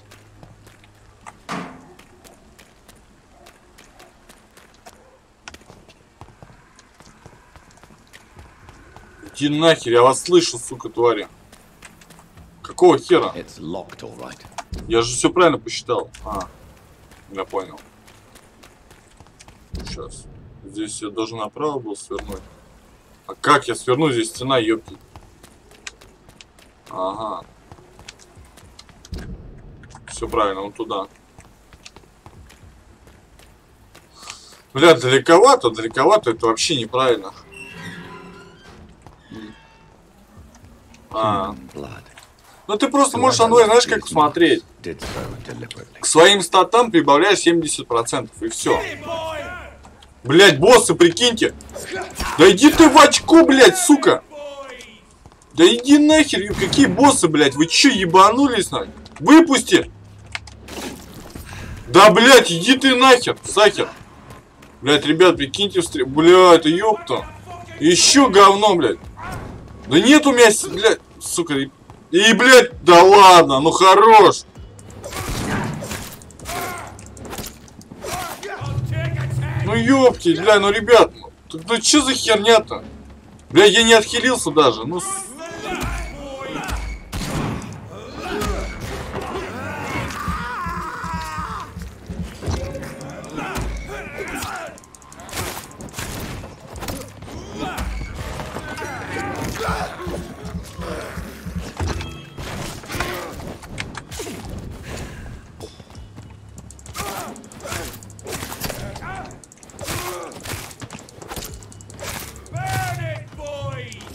Иди нахер, я вас слышу, сука, твари. Какого хера? Я же все правильно посчитал. А, я понял. Сейчас. Здесь я должен направо был свернуть. А как я сверну? Здесь стена, ёпки. Ага. Все правильно, он туда. Бля, далековато, это вообще неправильно. А. Ну ты просто можешь, Анвей, знаешь, как посмотреть. К своим статам прибавляешь 70%, и все. Блять, боссы, прикиньте. Да иди ты в очко, блять, сука. Да иди нахер, какие боссы, блять, вы че, ебанулись, нахер? Выпусти. Да, блять, иди ты нахер, сахер. Блять, ребят, прикиньте, блять, ёпта. Еще говно, блять. Да нет у меня, блять, сука. И, блять, да ладно, ну хорош. Ну ёпки, бля, ну ребят, ну что за херня-то? Бля, я не отхилился даже, ну...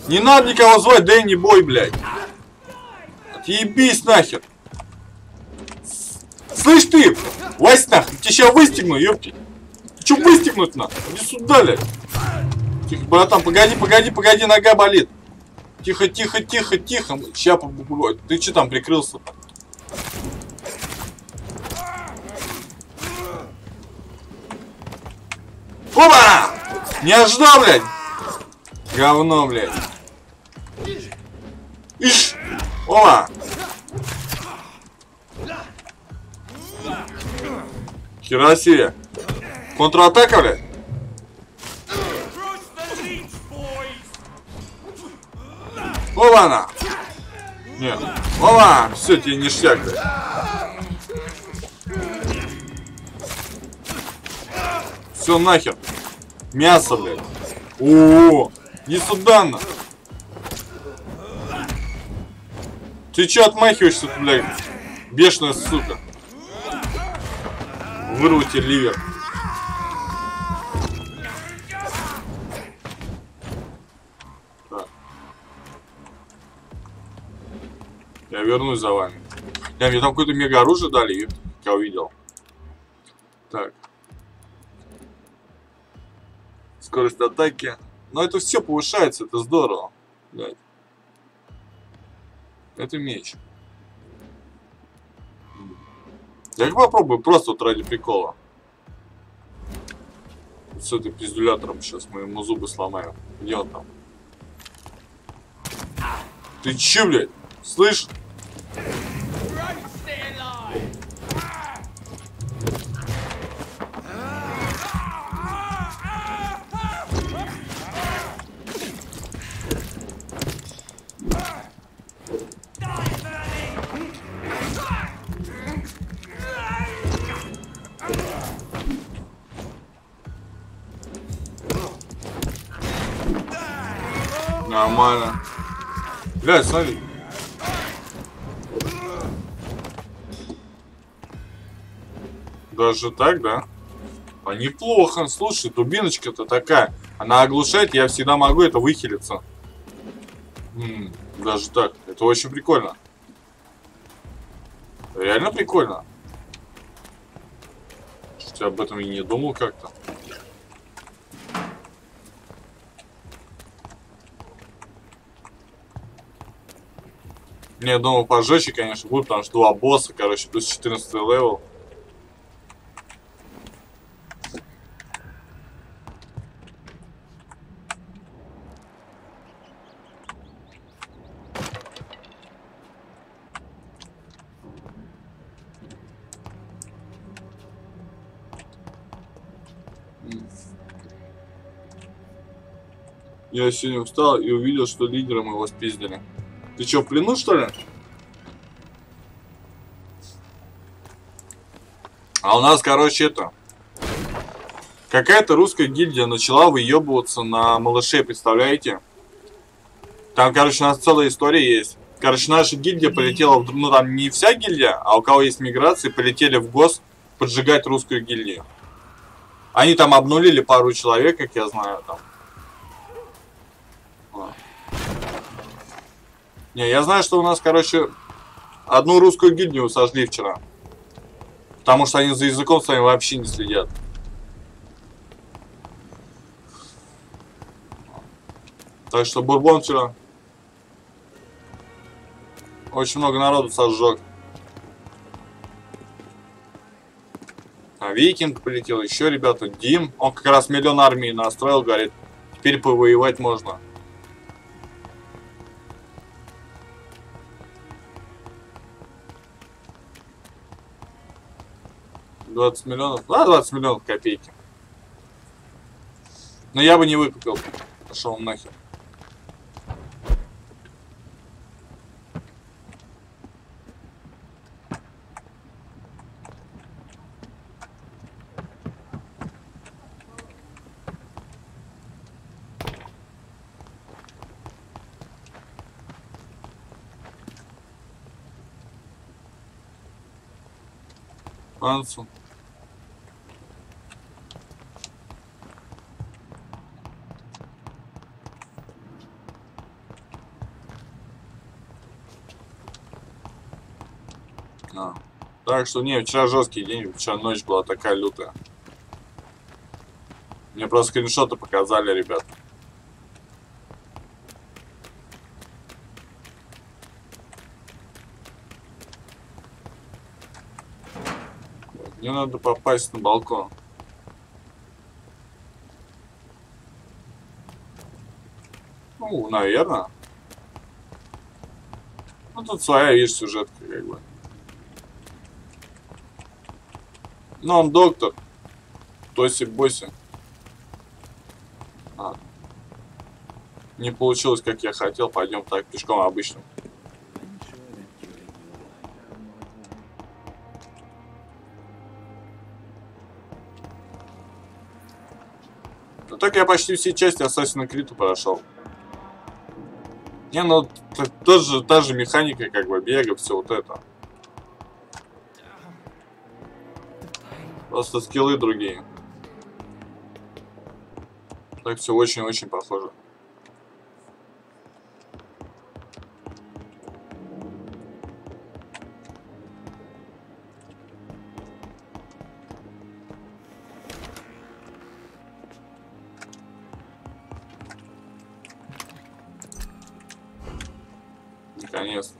Не надо никого звать, Дэнни Бой, блядь. Отъебись нахер. Слышь ты, Вась нахер, тебя сейчас выстегну, ёпти. Ты чё выстегнуть на? Иди сюда, блядь. Тихо, братан, погоди, нога болит. Тихо. Ща, ты чё там прикрылся-то? Опа! Не ожидал, блядь. Говно, блядь. Ишь! Опа! Хера себе. Контратака, блядь. Опа-на! Нет. Опа! Все, тебе ништяк, блядь. Все нахер. Мясо, блядь. О-о-о! Иди сюда, на. Ты че отмахиваешься, ты, блядь? Бешеная сука. Вырву тебе ливер. Так. Я вернусь за вами. Мне там какое-то мега оружие дали, я увидел. Так. Скорость атаки. Но это все повышается, это здорово. Блядь. Это меч. Я попробую просто вот ради прикола. С этой пиздулятором сейчас мы ему зубы сломаем. Где он там? Ты че, блядь? Слышь? Нормально. Блядь, смотри. Даже так, да? А неплохо. Слушай, дубиночка-то такая. Она оглушает, я всегда могу это выхилиться. Даже так. Это очень прикольно. Реально прикольно. Я об этом и не думал как-то. Не, я думал, пожестче, конечно, будет, потому что 2 босса, короче, плюс 14 левел. Я сегодня встал и увидел, что лидером его спиздили. Ты чё, в плену, что ли? А у нас, короче, это... Какая-то русская гильдия начала выебываться на малышей, представляете? Там, короче, у нас целая история есть. Короче, наша гильдия полетела... Ну, там не вся гильдия, а у кого есть миграции, полетели в ГОС поджигать русскую гильдию. Они там обнулили пару человек, как я знаю, там. Не, я знаю, что у нас, короче, одну русскую гильдию сожгли вчера. Потому что они за языком своим вообще не следят. Так что бурбон вчера очень много народу сожжет. А Викинг полетел, еще ребята, Дим. Он как раз 1 000 000 армии настроил, говорит, теперь повоевать можно. $20 миллионов. Да, 20 миллионов копейки. Но я бы не выкупил. Пошел он нахер. Ансу. Так что, не, вчера жесткий день, вчера ночь была такая лютая. Мне просто скриншоты показали, ребят. Мне надо попасть на балкон. Ну, наверное. Ну, тут своя, видишь, сюжетка, как бы. Ну, он доктор. Тоси-боси. Не получилось, как я хотел. Пойдем так, пешком обычным. Ну так я почти все части Assassin's Creed прошел. Не, ну тоже та же механика, как бы бега, все вот это. Просто скиллы другие. Так все очень-очень похоже. Наконец-то.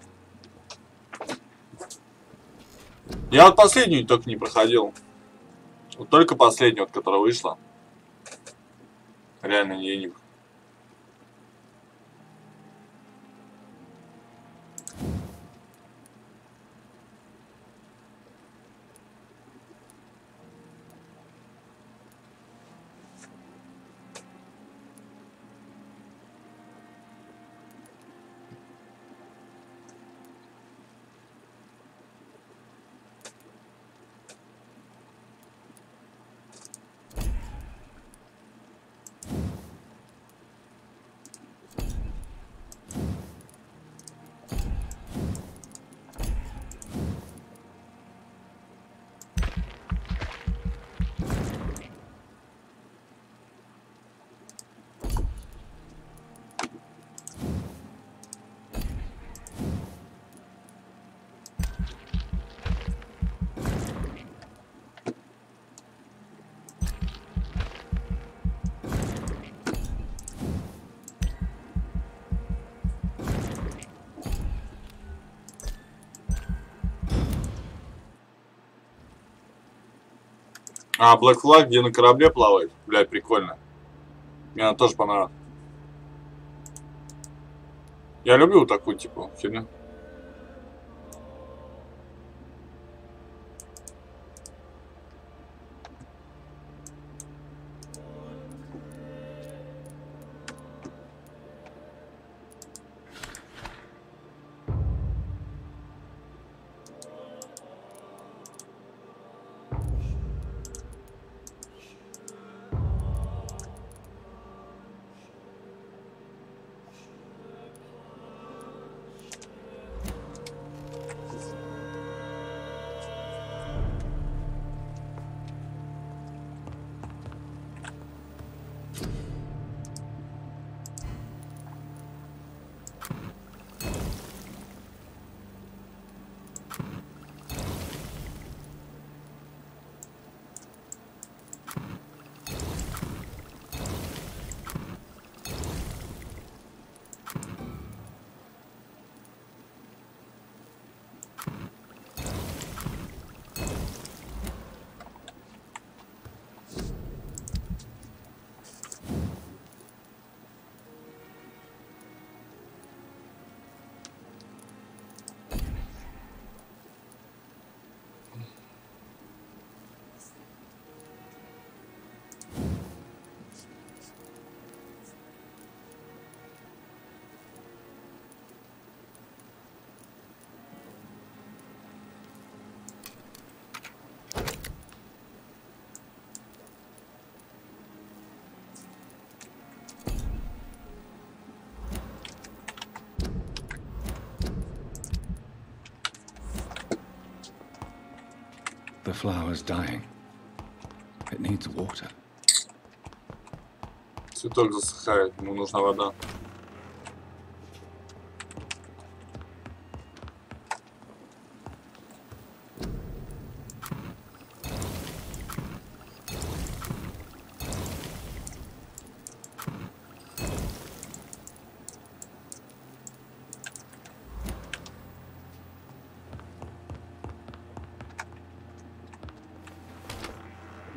Я вот последнюю только не проходил. Вот только последнюю, вот, которая вышла. Реально я не... А, Black Flag, где на корабле плавает. Блядь, прикольно. Мне она тоже понравилась. Я люблю такую, типа, херню. The flower's dying. It needs water. Цветок засыхает, ему нужна вода.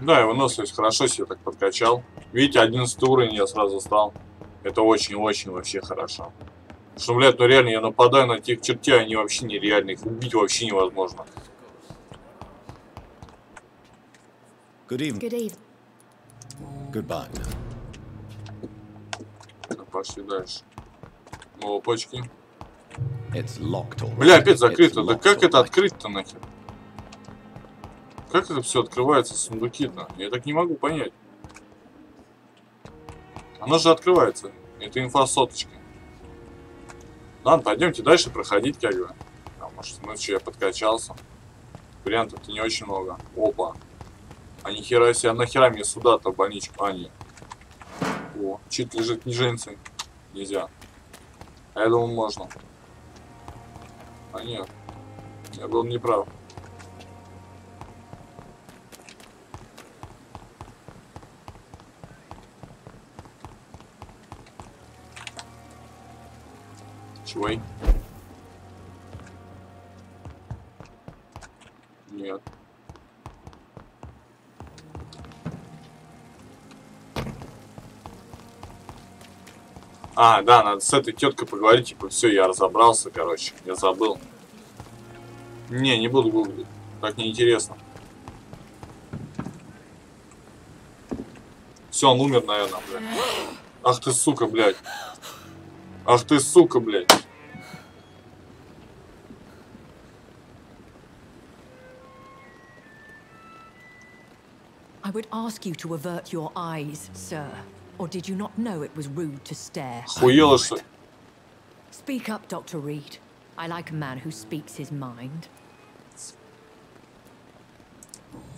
Да, и выносливость хорошо себе так подкачал. Видите, 11 уровень я сразу стал. Это очень-очень вообще хорошо. Что, блядь, ну реально я нападаю на тех чертей, они вообще нереальны. Их убить вообще невозможно. Good evening. Good evening. Goodbye. Пошли дальше. Опачки. It's locked already. Бля, опять закрыто. Да как это открыть-то нахер? Как это все открывается, сундуки-то? Я так не могу понять. Оно же открывается. Это инфосоточка. Ладно, пойдемте дальше проходить, как бы. Потому что, ну что, я подкачался. Вариантов-то не очень много. Опа. А нихера себе, а нахера мне сюда-то в больничку? А, нет. О, чит лежит ниженцы. Нельзя. А я думал, можно. А нет. Я был неправ. Чего? Нет. А, да, надо с этой теткой поговорить, типа, все, я разобрался, короче, я забыл. Не буду гуглить, так неинтересно. Все, он умер, наверное, блядь. Ах ты, сука, блядь. Ах ты, сука, блядь. I would ask you to avert your eyes, sir. Or did you not know it was rude to stare? Хуела, что ли? Speak up, Dr. Reed. I like a man who speaks his mind.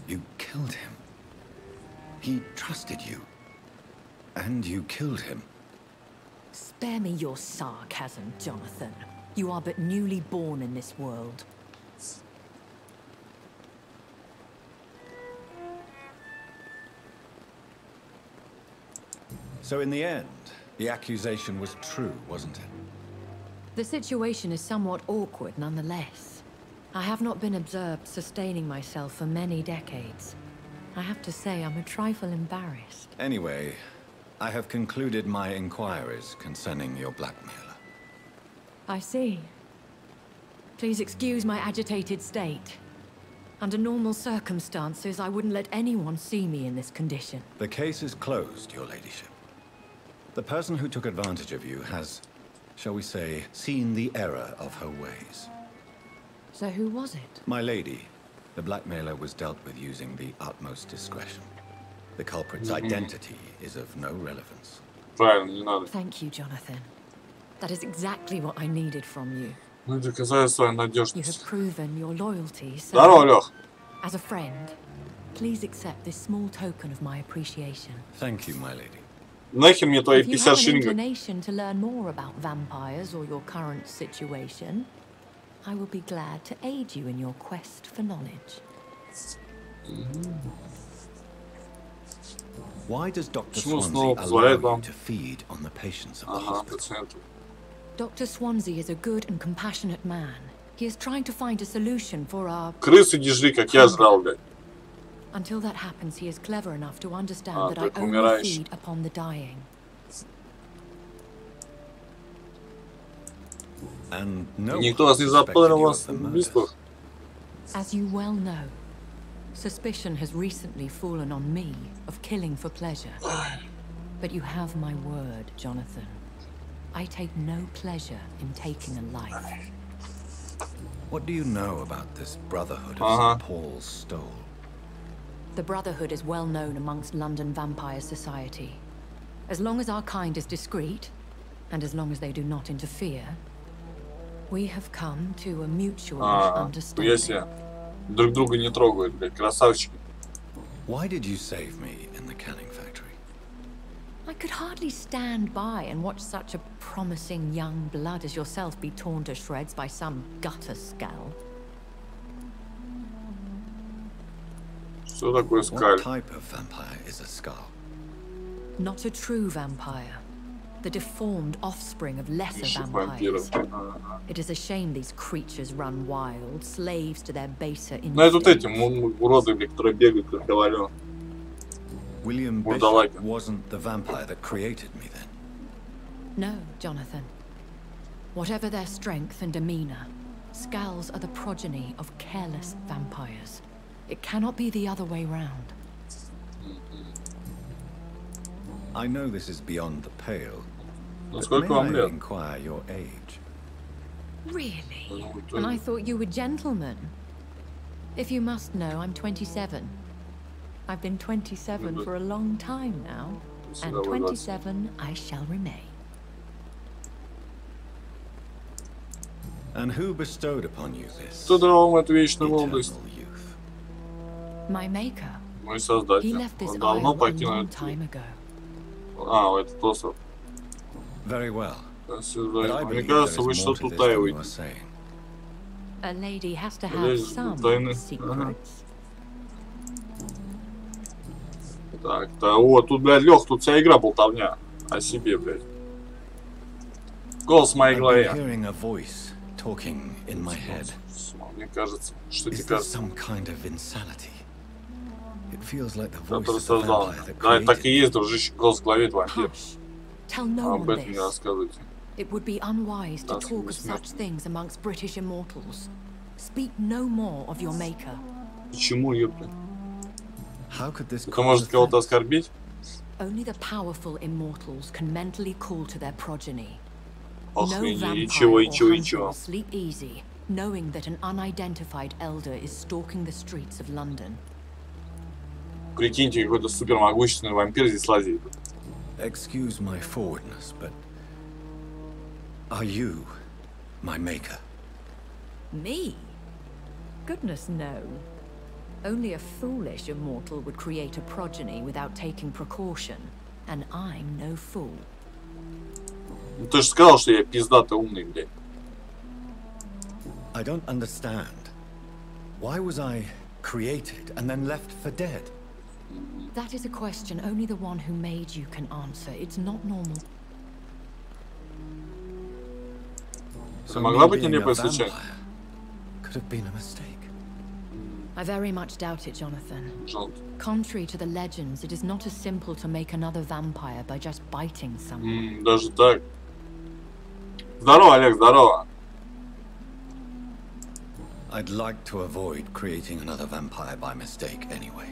You killed him. He trusted you. And you killed him. Spare me your sarcasm, Jonathan. You are but newly born in this world. So in the end, the accusation was true, wasn't it? The situation is somewhat awkward nonetheless. I have not been observed sustaining myself for many decades. I have to say I'm a trifle embarrassed. Anyway, I have concluded my inquiries concerning your blackmailer. I see. Please excuse my agitated state. Under normal circumstances, I wouldn't let anyone see me in this condition. The case is closed, your ladyship. The person who took advantage of you has, shall we say, seen the error of her ways. So who was it? My lady, the blackmailer was dealt with using the utmost discretion. The culprit's identity is of no relevance. Правильно, не надо. Thank you, Jonathan. That is exactly what I needed from you. Ну, доказать свою You надежность. have proven your loyalty, so Здорово, Лёх. as a friend, please accept this small token of my appreciation. Thank you, my lady. Нахер мне твои If you 50 have an шиллингов? inclination to learn more about vampires or your current situation, I will be glad to aid you in your quest for knowledge. Why does Dr. Почему Swansea снова allow позволяет you вам? to feed on the patients of the Ага, hospital? пациенту. Dr. Swansea is a good and compassionate man. He is trying to find a solution for our... Крысы не жри, как я жрал, блядь. Until that happens, he is clever enough to understand Ah, that I только only умираешь. feed upon the dying. And no Никто one вас не suspected запомнил you вас of the в murder. убийствах? As you well know, suspicion has recently fallen on me of killing for pleasure. But you have my word, Jonathan. I take no pleasure in taking a life. What do you know about this Brotherhood of Uh-huh. St. Paul's Stole? The Brotherhood is well known amongst London vampire society. As long as our kind is discreet, and as long as they do not interfere, we have come to a mutual Хуя understanding. себе. Друг друга не трогают, блядь, красавчики. Why did you save me in the canning factory? I could hardly stand by and watch such a promising young blood as yourself be torn to shreds by some gutter scowl. Что такое What скаль? type of vampire is a skull? Not a true vampire. The deformed offspring of lesser Ищет vampires. вампиров. Ага. It is a shame these creatures run wild, slaves to their baser Ну это вот эти instincts. уроды, блядь, которые бегают, как говорю. William Bishop wasn't the vampire that created me then? No, Jonathan. Whatever their strength and demeanor, Skulls are the progeny of careless vampires. It cannot be the other way round. I know this is beyond the pale, but Сколько вам may I лет? inquire your age? Really? And I thought you were gentlemen. If you must know, I'm 27. I've been 27 for a long time now, and 27 I shall remain. And who bestowed upon you this Кто дал вам эту вечную молодость? eternal youth? My maker. Мой He создатель. left this Он isle давно a покинул long этот time ago. этот остров. Very well. But I Мне believe кажется, there вы is more что-то to this than you утаиваете. are saying. A lady has to have Леди, some тайны. secrets. Так, да, вот, тут, блядь, Лех, тут вся игра болтовня о себе, блядь. Голос в моей I've been голове. hearing a voice talking in my head. Мне кажется, что тебе Is this кажется? some kind of insanity? It feels like the Который voice of the создал. vampire that Да, так и created есть, дружище, голос в голове, это вампир. Hush. Tell no Об one этом не this. рассказывайте. It would be unwise to That's talk of smart. such things amongst British immortals. Speak no more of your maker. Почему, ёпта? How could this Это может кого-то оскорбить? Only the powerful immortals can mentally call to their progeny. Ох, No и vampire ничего, or ничего, hunter ничего. will sleep easy, knowing that an unidentified elder is stalking the streets of London. Прикиньте, какой-то супермогущественный вампир здесь лазит. Excuse my forwardness, but are you my maker? Me? Goodness, no. Only a foolish immortal would create a progeny without taking precaution, and I'm no fool. Ну ты же сказал, что я пиздато умный, блядь. I don't understand. Why was I created and then left for dead? That is a question only the one who made you can answer. It's not normal. So могла me быть being a нелепая случайность. vampire could have been a mistake. I very much doubt it, Jonathan. Contrary to the legends, it is not as simple to make another vampire by just biting someone. Даже так. Здорово, Олег, здорово. I'd like to avoid creating another vampire by mistake anyway.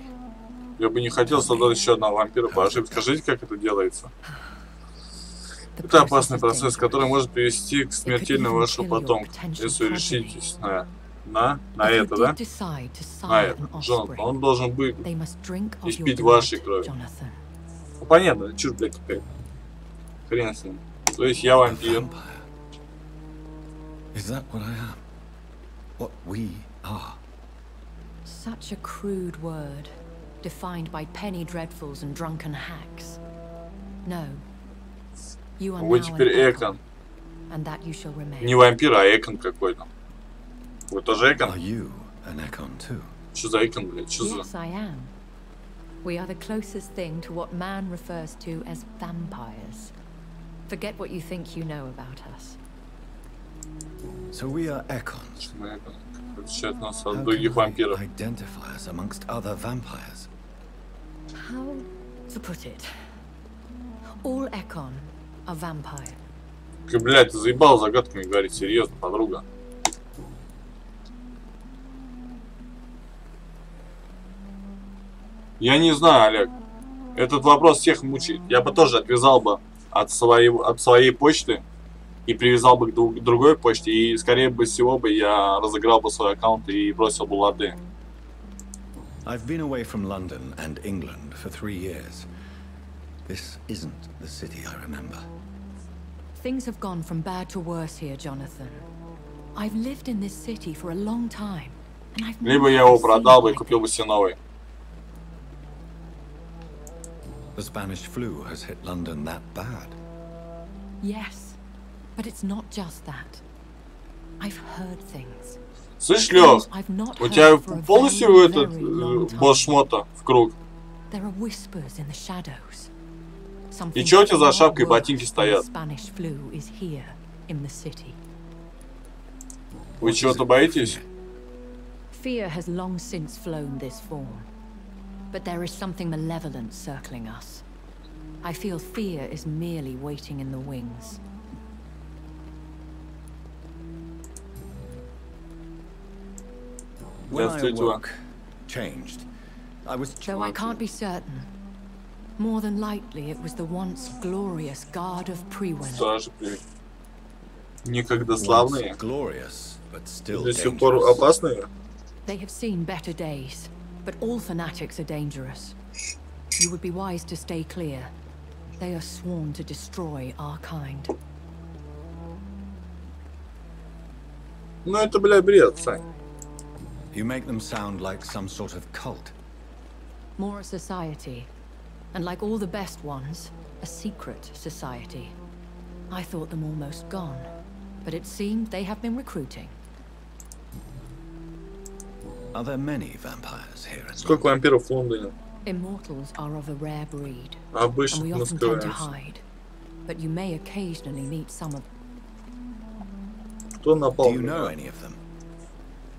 Я бы не хотел создать еще одного вампира по ошибке. Скажите, как это делается? Это опасный процесс, который может привести к смертельному вашему потомку, если вы решитесь на это, да? На это. Джонатан, он должен быть испить вашей крови. Ну, понятно, чушь, блядь, какая-то. Хрен с ним. То есть я вампир. Is that what I am? What we are? Such a crude word, defined by penny dreadfuls and drunken hacks. No. You are Вы now теперь an Экон. and that you shall remain. Не вампир, а Экон какой-то. Вы тоже Экон? Are you an Ekon too? Что за Экон, блядь? Что за... Yes, I am. We are the closest thing to what man refers to as vampires. Forget what you think you know about us. So we are Ekons. Отличает нас How от других can I вампиров. identify us amongst other vampires? How to put it? All Ekon are vampire. Блядь, ты заебал загадками говорить, серьезно, подруга. Я не знаю, Олег. Этот вопрос всех мучает. Я бы тоже отвязал бы от своей почты и привязал бы к другой почте. И, скорее всего, я разыграл бы свой аккаунт и бросил бы лады. I've been away from London and England for 3 years. This isn't the city I remember. Things have gone from bad to worse here, Jonathan. I've lived in this city for a long time, and I've Либо я его продал бы и купил бы себе новый. The Spanish flu has hit London that bad. Yes, but it's not just that. I've heard things. Слышь, Лёх, у тебя полностью этот босс-шмота в круг? There are whispers in the shadows. И чё у тебя за шапка и ботинки стоят? Spanish flu is here in the city. Вы чего-то боитесь? Fear has long since flown this form. but there is something malevolent circling us. I feel fear is merely waiting in the wings. When I awoke, changed. I was... Though I can't be certain. More than likely, it was the once glorious guard of Prewell. Некогда славные. Glorious, but still До сих пор опасные. They have seen better days, but all fanatics are dangerous. You would be wise to stay clear. They are sworn to destroy our kind. Ну это, бля, бред, Сань. You make them sound like some sort of cult. More a society, and like all the best ones, a secret society. I thought them almost gone, but it seemed they have been recruiting. Are there many vampires here? Сколько вампиров в Лондоне? Immortals are of a rare breed, Обычно and we мы often tend to скрываемся. hide. But you may occasionally meet some of. Кто напал? Do you know any of them?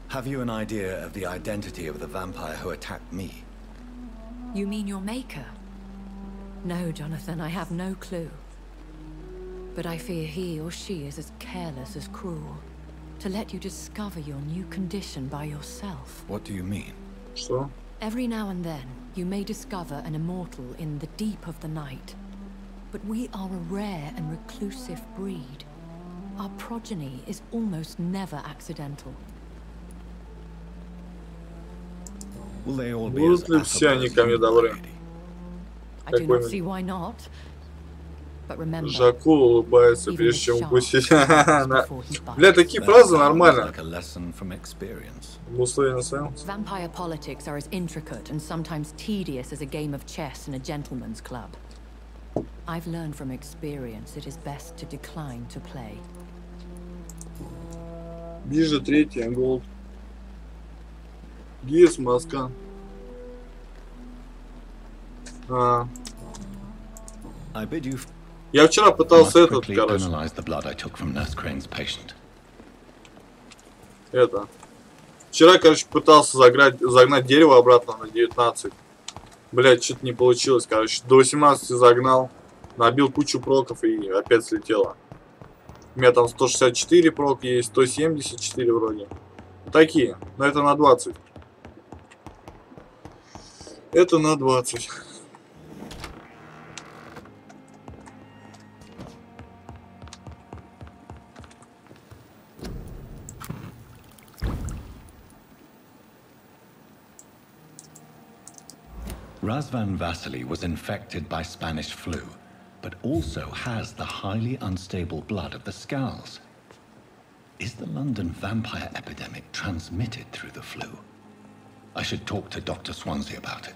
Have you an idea of the identity of the vampire who attacked me? You mean your maker? No, Jonathan, I have no clue. But I fear he or she is as careless as cruel. To let you discover your new condition by yourself. What do you mean? Что? Every now and then, you may discover an immortal in the deep of the night. But we are a rare and reclusive breed. Our progeny is almost never accidental. Will they all be as Будут ли все affable они as ко мне you, добры? lady? I do not see why not. But remember, Жаку улыбается, even прежде the чем shark укусить. bites before he bites. Бля, такие That фразы sounds нормально. like a lesson from experience. Условия на своем. Vampire politics are as intricate and sometimes tedious as a game of chess in a gentleman's club. I've learned from experience it is best to decline to play. Ближе третий, голд. Гис, маска. I bid you Я вчера пытался Must этот, quickly короче, analyze the blood I took from Nurse Crane's patient. это. Вчера, короче, пытался загнать дерево обратно на 19. Блять, что-то не получилось, короче. До 18 загнал, набил кучу проков и опять слетело. У меня там 164 прок есть, 174 вроде. Такие, но это на 20. Это на 20. Razvan Vasily was infected by Spanish flu, but also has the highly unstable blood of the Skulls. Is the London vampire epidemic transmitted through the flu? I should talk to Dr. Swansea about it.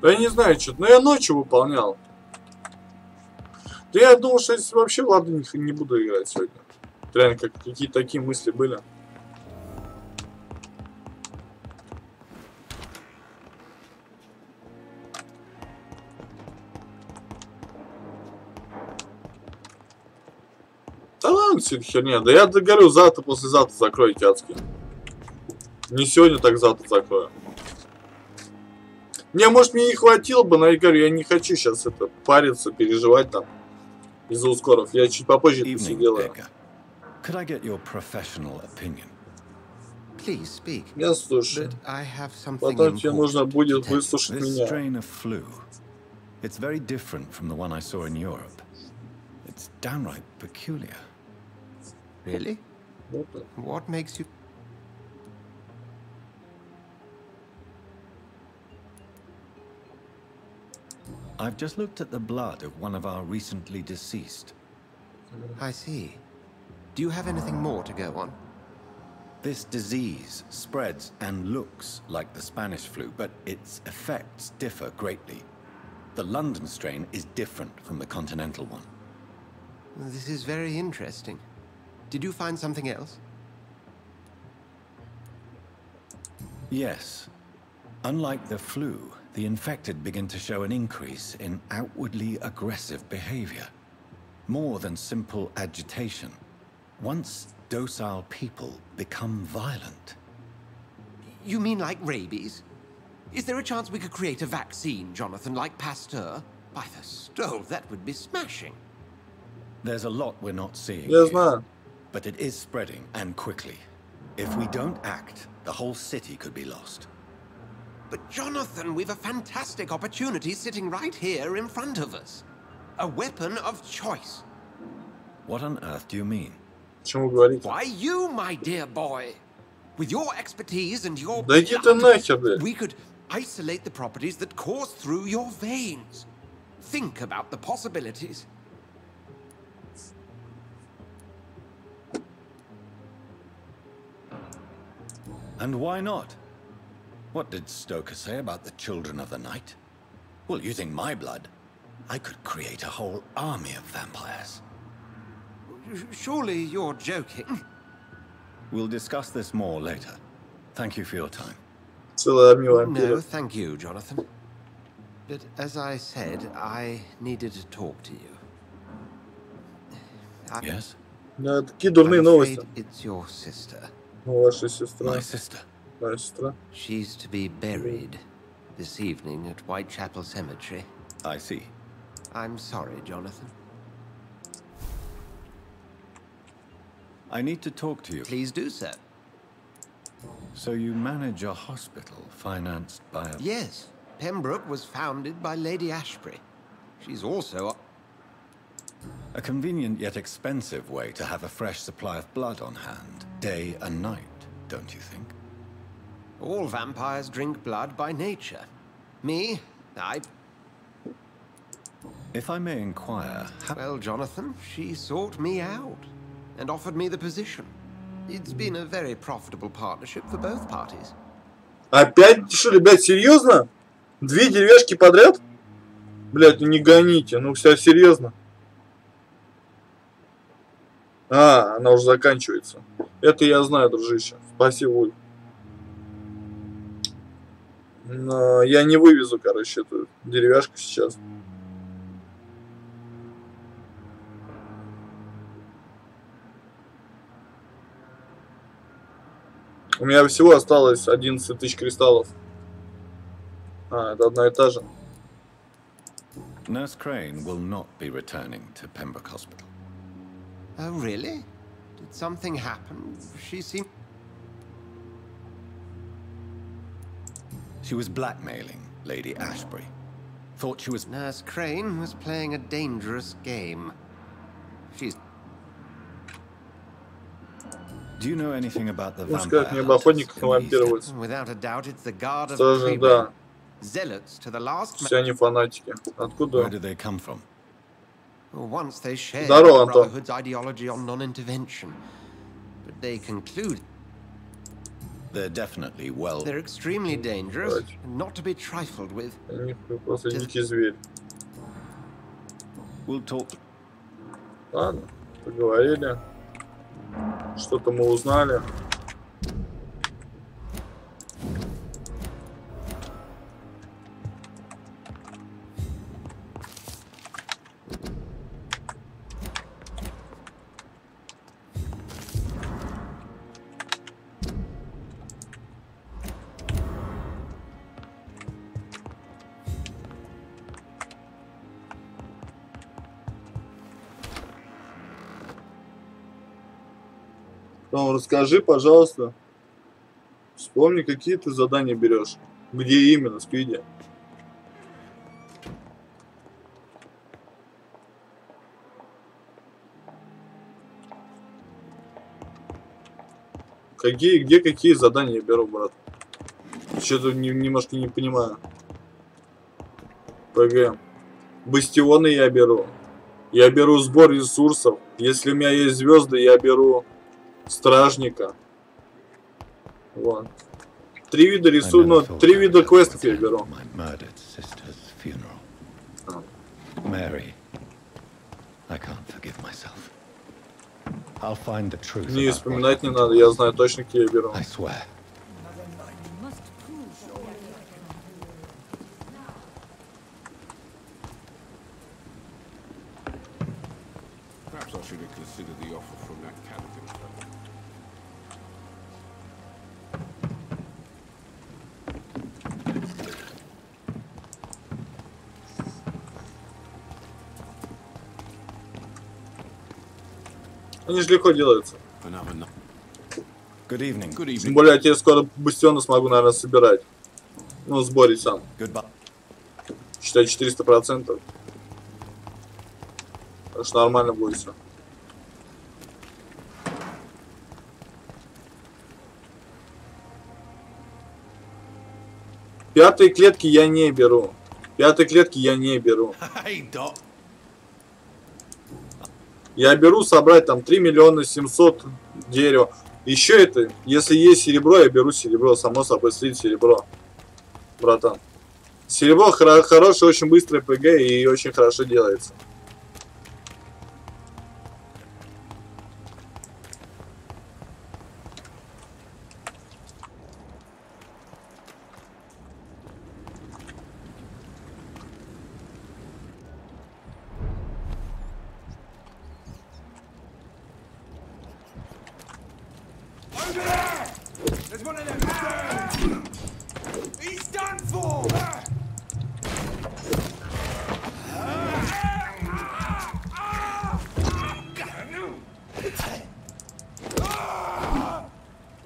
Да я не знаю, что-то. Но я ночью выполнял. Да я думал, что если вообще, ладно, не буду играть сегодня. Реально, какие-то такие мысли были. Да ладно, все это херня. Да я говорю, завтра, послезавтра закройте адские. Не сегодня, так завтра закрою. Не, может, мне не хватило бы, но я говорю, я не хочу сейчас это париться, переживать там из-за ускоров. Я чуть попозже это все делаю. Could I get your professional opinion? Please speak. Я слушаю. But I have something Потом тебе нужно будет important. выслушать This меня. strain of flu, it's very different from the one I saw in Europe. It's downright peculiar. Really? What makes you... I've just looked at the blood of one of our recently deceased. I see. Do you have anything more to go on? This disease spreads and looks like the Spanish flu, but its effects differ greatly. The London strain is different from the continental one. This is very interesting. Did you find something else? Yes. Unlike the flu, the infected begin to show an increase in outwardly aggressive behavior. More than simple agitation. Once docile people become violent. You mean like rabies? Is there a chance we could create a vaccine, Jonathan, like Pasteur? By the stove, that would be smashing. There's a lot we're not seeing Yes, here, man. but it is spreading, and quickly. If we don't act, the whole city could be lost. But Jonathan, we've a fantastic opportunity sitting right here in front of us. A weapon of choice. What on earth do you mean? Почему говорите? Why you, my dear boy? With your expertise and your Да иди ты нахер, блядь. we could isolate the properties that course through your veins. Think about the possibilities. And why not? What did Stoker say about the children of the night? Well, using my blood, I could create a whole army of vampires. Surely you're joking. We'll discuss this more later. Thank you for your time. Целая армия No, вампиров. thank you, Jonathan. But as I said, I needed to talk to you. Yes? Да, такие дурные I'm новости. afraid it's your sister. Ваша сестра. My sister. Моя сестра. She's to be buried this evening at Whitechapel Cemetery. I see. I'm sorry, Jonathan. I need to talk to you. Please do so. So you manage a hospital financed by a... Yes, Pembroke was founded by Lady Ashbury. She's also A convenient yet expensive way to have a fresh supply of blood on hand, day and night, don't you think? all vampires drink blood by nature. Me, If I may inquire, Well, Jonathan, she sought me out and offered me the position. It's been a very profitable partnership for both parties. Опять, что ли, блядь, серьезно? Две деревяшки подряд? Блядь, ну не гоните, ну все серьезно. А, она уже заканчивается. Это я знаю, дружище. Спасибо, Уль. Но я не вывезу, короче, эту деревяшку сейчас. У меня всего осталось 11 тысяч кристаллов. А, это одна и та же. Nurse Crane will not be returning to Pembroke Hospital. Oh, really? Did something happen? She seemed... She was blackmailing Lady Ashbury. Thought she was... Nurse Crane was playing a dangerous game. She's... Do you know anything about the Пусть vampire сказать, не об охотниках на вампиров. Without a doubt, it's the guard of Тоже, да. Zealots to the last... Все они фанатики. Откуда? Where do they come from? Once they shared Здорово, the Антон. Brotherhood's ideology on non-intervention. But they conclude They're definitely well... they're extremely dangerous and not to be trifled with. Они просто дикий зверь. We'll talk... Ладно, поговорили. Что-то мы узнали. Том, расскажи, пожалуйста, вспомни, какие ты задания берешь. Где именно, Спиди? Где какие задания я беру, брат? Что-то немножко не понимаю. ПГ. Бастионы я беру. Я беру сбор ресурсов. Если у меня есть звезды, я беру стражника. Вот. 3 вида ресурсов, ну, 3 вида квестов я беру. Не вспоминать не надо, я знаю точно, какие я беру. Они же легко делаются. Тем более, я тебе скоро бастионы смогу, наверное, собирать. Ну, сборить сам. Считай 400%. Так что нормально будет все. Пятые клетки я не беру. Пятые клетки я не беру. Я беру собрать там 3 миллиона 700 дерева. Еще это, если есть серебро, я беру серебро. Само собой, слить серебро. Братан. Серебро хорошее, очень быстрое ПГ и очень хорошо делается.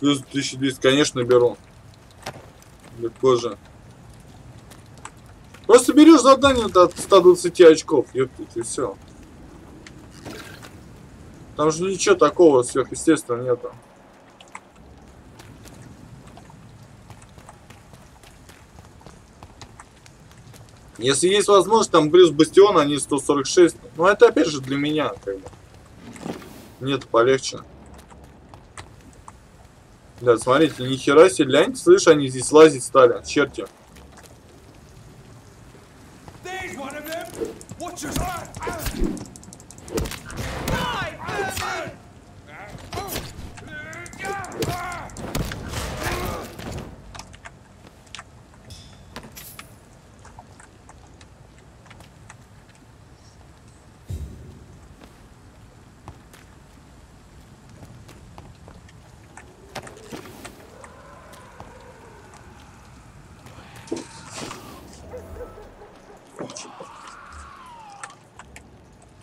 Плюс 1200, конечно, беру. Легко же. Просто берешь задание от 120 очков, ёптить, и все. Там же ничего такого сверхъестественного нету. Если есть возможность, там плюс бастион, они 146. Но это опять же для меня, как бы. Нет, полегче. Да, смотрите, нихера себе, гляньте, слышь, они здесь лазить стали, черти.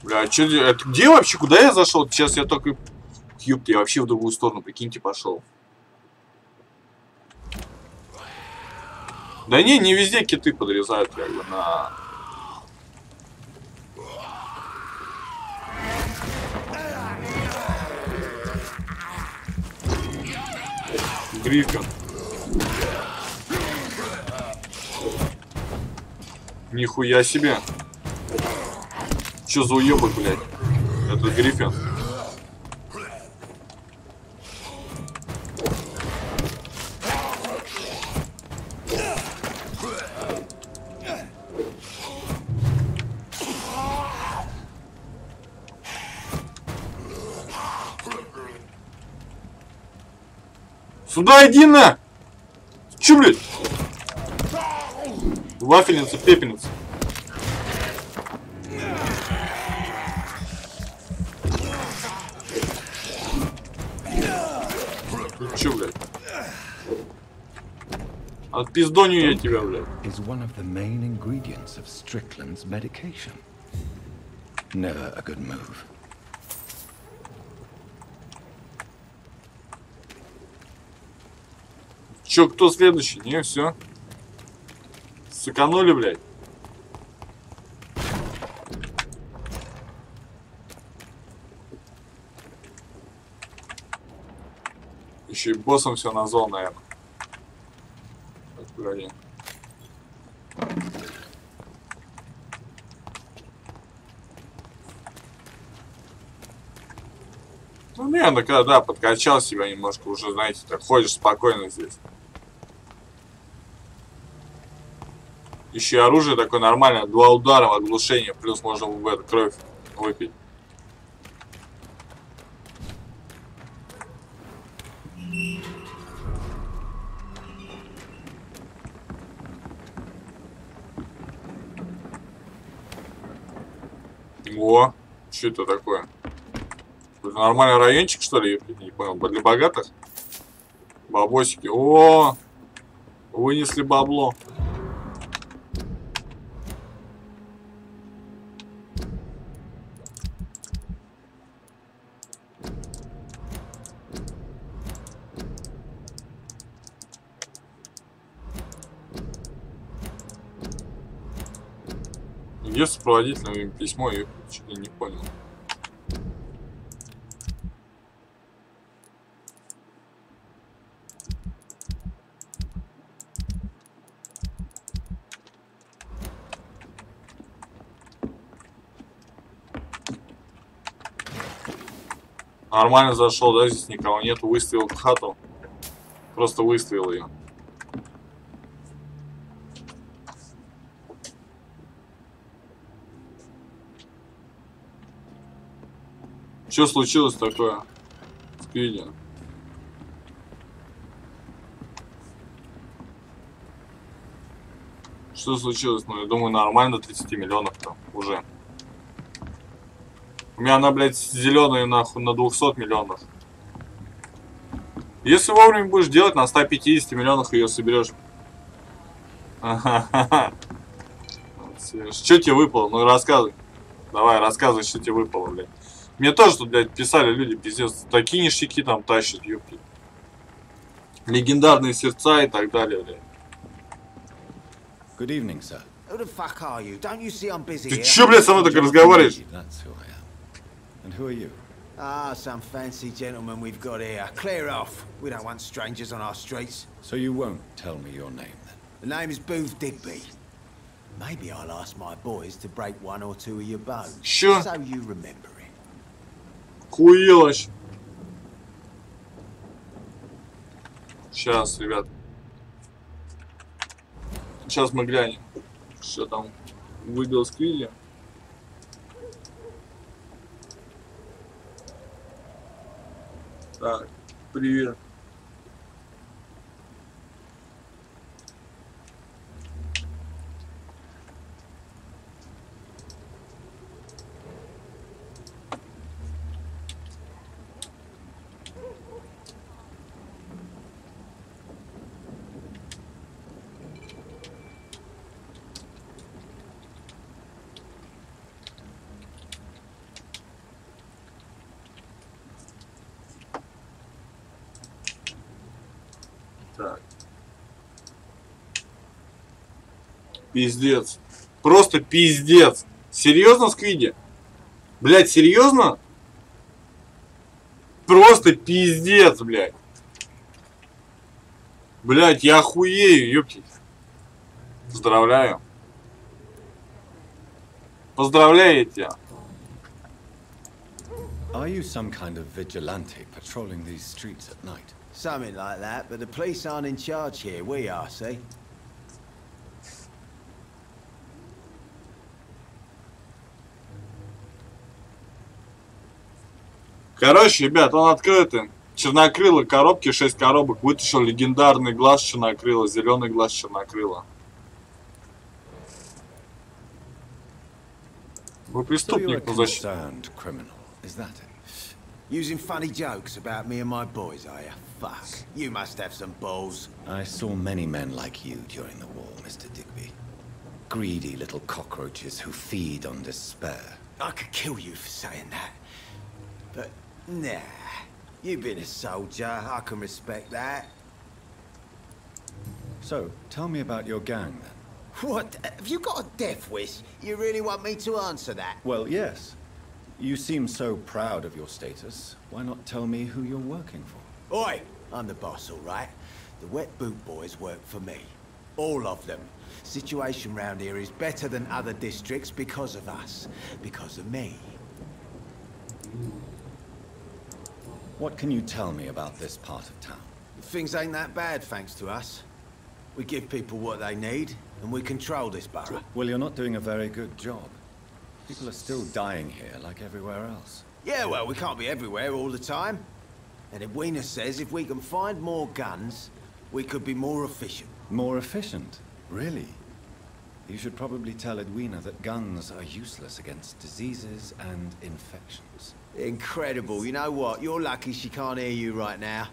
Бля, что это где вообще? Куда я зашел? Сейчас я только... Ёпта, я вообще в другую сторону, прикиньте, пошел. Да не везде киты подрезают, как бы, на... Гриффин. Нихуя себе. Чё за уёбок, блядь? Это Гриффин. Сюда иди на! Чё, блядь? Вафельница, пепельница. Чё, блядь? Отпиздоню я тебя, блядь. Чё, кто следующий? Не, все. Сэкономили, блядь. Еще и боссом все назвал, наверное. Так, погоди. Ну, наверное, когда, да, подкачал себя немножко, уже, знаете, так ходишь спокойно здесь. Еще и оружие такое нормальное, 2 удара в оглушение, плюс можно в эту кровь выпить. О, что это такое? Это нормальный райончик, что ли? Я не понял. Для богатых? Бабосики. О, вынесли бабло. Где сопроводительное письмо, я что-то не понял. Нормально зашел, да, здесь никого нет, выставил хату, просто выставил ее. Что случилось такое? Спиди. Что случилось? Ну, я думаю, нормально, 30 миллионов там уже. У меня она, блядь, зеленая нахуй на 200 миллионах. Если вовремя будешь делать, на 150 миллионах ее соберешь. Ага. Что тебе выпало? Ну рассказывай. Давай, рассказывай, что тебе выпало, блядь. Мне тоже тут, блядь, писали люди, пиздец. Такие ништяки там тащат, ёпки. Легендарные сердца и так далее, блядь. Good evening, sir. Who the fuck are you? Don't you see I'm busy Ты here? чё, блядь, со мной так разговариваешь? That's who I am. And who are you? Ah, some fancy gentleman we've got here. Clear off. We don't want strangers on our streets. So you won't tell me your name, then? The name is Booth Digby. Maybe I'll ask my boys to break 1 or 2 of your bones. Sure. So you remember it. Хуелось. Сейчас, ребят. Сейчас мы глянем, что там выбил сквизи. Так, привет. Так. Пиздец. Просто пиздец. Серьезно, Сквиди? Блять, серьезно? Просто пиздец, блядь. Блять, я охуею, ёпки. Поздравляю. Поздравляю тебя. Are you some kind of vigilante patrolling these streets at night? Something like that, but the police aren't in charge here. We are, see? Короче, ребят, он открытый. Чернокрылый коробки, 6 коробок. Вытащил легендарный глаз чернокрыла, зеленый глаз чернокрыла. Вы преступник по защите. Using funny jokes about me and my boys, are you? Fuck. You must have some balls. I saw many men like you during the war, Mr. Digby. Greedy little cockroaches who feed on despair. I could kill you for saying that. But, nah. You've been a soldier. I can respect that. So, tell me about your gang, then. What? Have you got a death wish? You really want me to answer that? Well, yes. You seem so proud of your status. Why not tell me who you're working for? Oi! I'm the boss, all right? The Wet Boot Boys work for me. All of them. Situation round here is better than other districts because of us. Because of me. What can you tell me about this part of town? Things ain't that bad, thanks to us. We give people what they need, and we control this borough. Well, you're not doing a very good job. People are still dying here, like everywhere else. Yeah, well, we can't be everywhere all the time. And Edwina says if we can find more guns, we could be more efficient. More efficient? Really? You should probably tell Edwina that guns are useless against diseases and infections. Incredible. You know what? You're lucky she can't hear you right now.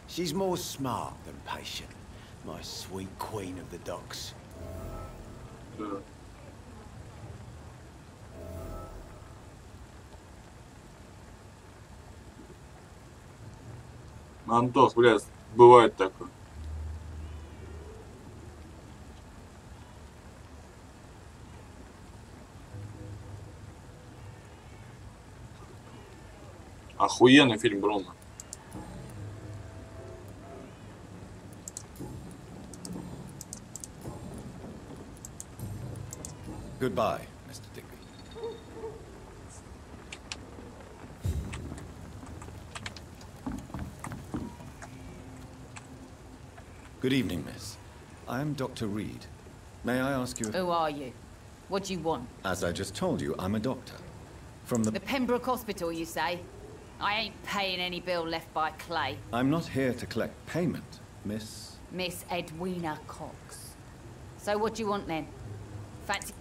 She's more smart than patient. My sweet queen of the docks. Антох, блядь, бывает такое. Охуенный фильм, Бруно. Goodbye, Mr. Digby. Good evening, miss. I am Dr. Reed. May I ask you... Who are you? What do you want? As I just told you, I'm a doctor. From the... The Pembroke Hospital, you say? I ain't paying any bill left by Clay. I'm not here to collect payment, Miss... Miss Edwina Cox. So what do you want then? Fancy...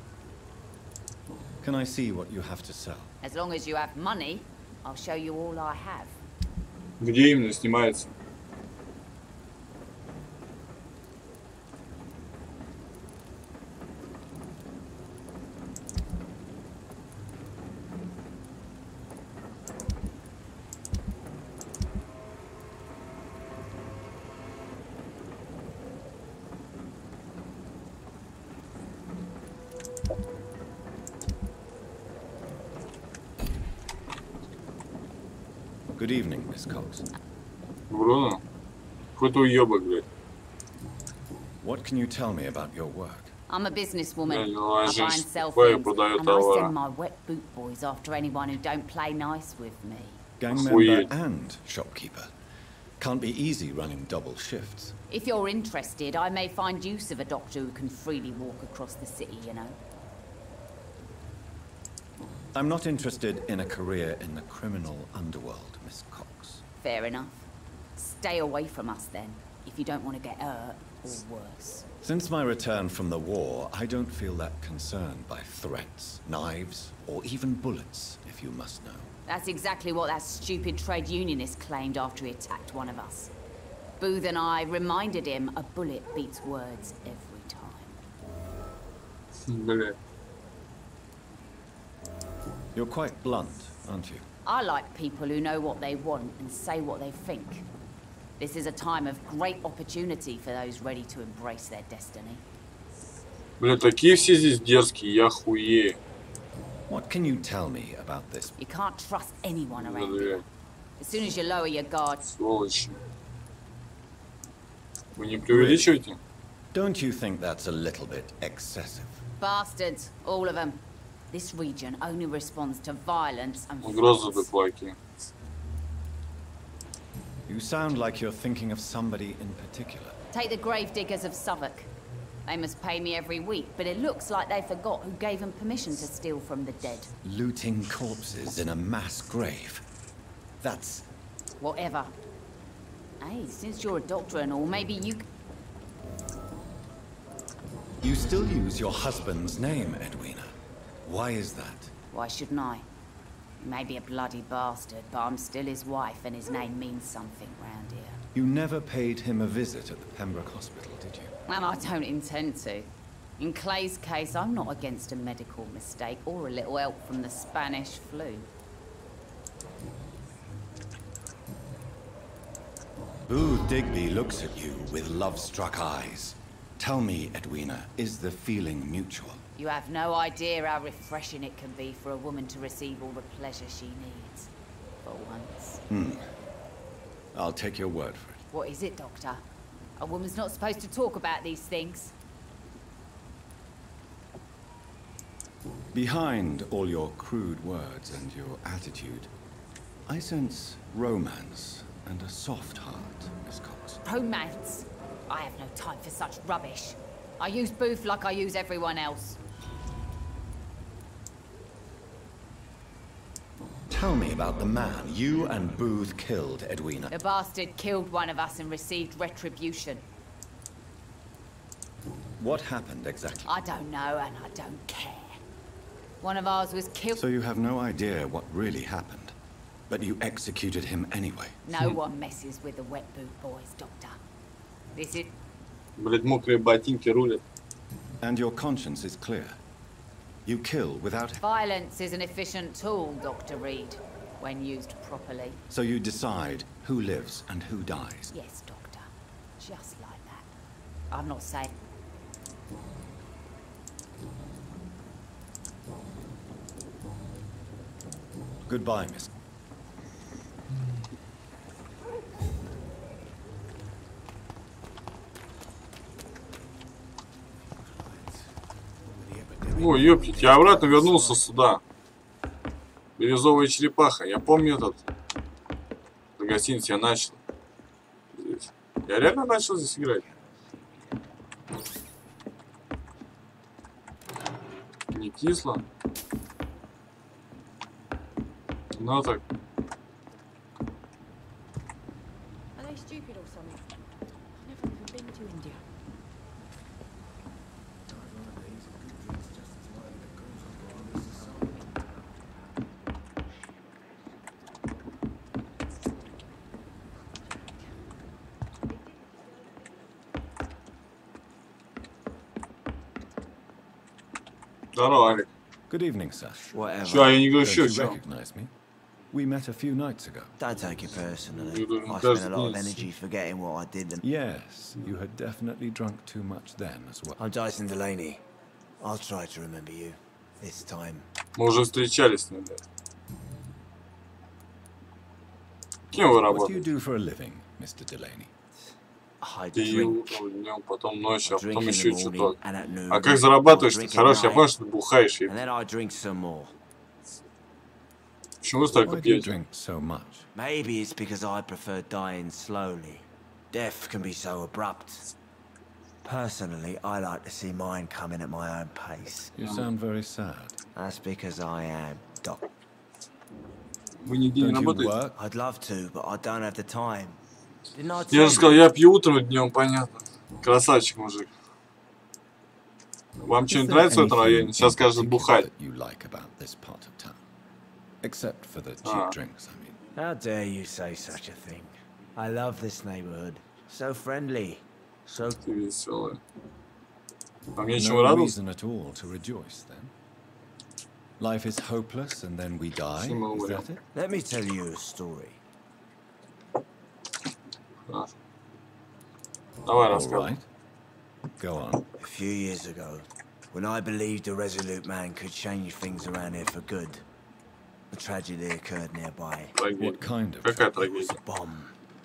Can I see what you have to sell? As long as you have money, I'll show you all I have. Где именно снимается? Good evening, Miss Cox. Бруно? Какой-то уёбок, блядь. What can you tell me about your work? I'm a businesswoman. I buy and sell things, and I send my wet boot boys after anyone who don't play nice with me. Gang member and shopkeeper. Can't be easy running double shifts. If you're interested, I may find use of a doctor who can freely walk across the city, you know. I'm not interested in a career in the criminal underworld, Miss Cox. Fair enough. Stay away from us then, if you don't want to get hurt, or worse. Since my return from the war, I don't feel that concerned by threats, knives, or even bullets, if you must know. That's exactly what that stupid trade unionist claimed after he attacked one of us. Booth and I reminded him a bullet beats words every time. You're quite blunt, aren't you? I like people who know what they want and say what they think. This is a time of great opportunity for those ready to embrace their destiny. Бля, такие все здесь дерзкие, я хуею. What can you tell me about this? You can't trust anyone around here. As soon as you lower your guard... Сволочи. Вы не преувеличиваете? Don't you think that's a little bit excessive? Bastards, all of them. This region only responds to violence and Угрозы выплаки. You sound like you're thinking of somebody in particular. Take the gravediggers of Southwark. They must pay me every week, but it looks like they forgot who gave them permission to steal from the dead. Looting corpses in a mass grave. That's... Whatever. Hey, since you're a doctor and all, maybe you... You still use your husband's name, Edwina. Why is that? Why shouldn't I? He may be a bloody bastard, but I'm still his wife, and his name means something round here. You never paid him a visit at the Pembroke Hospital, did you? And I don't intend to. In Clay's case, I'm not against a medical mistake or a little help from the Spanish flu. Booth Digby looks at you with love-struck eyes. Tell me, Edwina, is the feeling mutual? You have no idea how refreshing it can be for a woman to receive all the pleasure she needs. For once. I'll take your word for it. What is it, Doctor? A woman's not supposed to talk about these things. Behind all your crude words and your attitude I sense romance and a soft heart, Miss Cox. Romance? I have no time for such rubbish. I use Booth like I use everyone else. Tell me about the man you and Booth killed, Edwina. The bastard killed one of us and received retribution. What happened exactly? I don't know and I don't care. One of ours was killed. So you have no idea what really happened, but you executed him anyway. No one messes with the wet boot boys, Doctor. This is... Блять, мокрые ботинки рулят. And your conscience is clear. You kill without... Violence is an efficient tool, Dr. Reed, when used properly. So you decide who lives and who dies? Yes, Doctor. Just like that. I'm not saying... Goodbye, miss. О, ёптить, я обратно вернулся сюда. Бирюзовая черепаха. Я помню этот гостиниц я начал. Здесь. Я реально начал здесь играть. Не кисло. Ну так. Здорово, Алик. Good evening, sir. Whatever. Чё, я не говорю, Don't you чё? recognize me? We met a few nights ago. Don't take it personally. You I spent a lot of energy forgetting what I did. Yes, you had definitely drunk too much then as well. I'm Dyson Delaney. I'll try to remember you this time. Мы уже встречались с ним, да. Кем вы What do you работаете? do for a living, Mr. Delaney? I Пью drink. днем, потом ночью, а Drink потом in еще the что-то. morning and at noon. А как зарабатываешь-то? Drink at Хорош, я night. понял, что ты бухаешь. And then I drink some more. Почему вы столько Why do you пьете? drink so much? Maybe it's because I prefer dying slowly. Death can be so abrupt. Personally, I like to see mine coming at my own pace. You sound very sad. That's because I am, Doc. Вы нигде не Don't you работаете? work? I'd love to, but I don't have the time. Didn't I Я tell же сказал, you? я пью утром и днем, понятно. Красавчик, мужик. Вам Is что-нибудь there нравится в этом anything районе? Сейчас in скажут particular бухать. that you like about this part of town? Except for the cheap Ah. drinks, I mean. How dare you say such a thing? I love this neighborhood. So friendly. So Ты веселый. А мне чему No радоваться? reason at all to rejoice then. Life is hopeless and then we die, Всему is говорю. that it? let me tell you a story. А. Давай All рассказывай. right. Go on. A few years ago, when I believed a resolute man could change things around here for good, a tragedy occurred nearby. Трагедия. What kind of Какая It was трагедия? a bomb.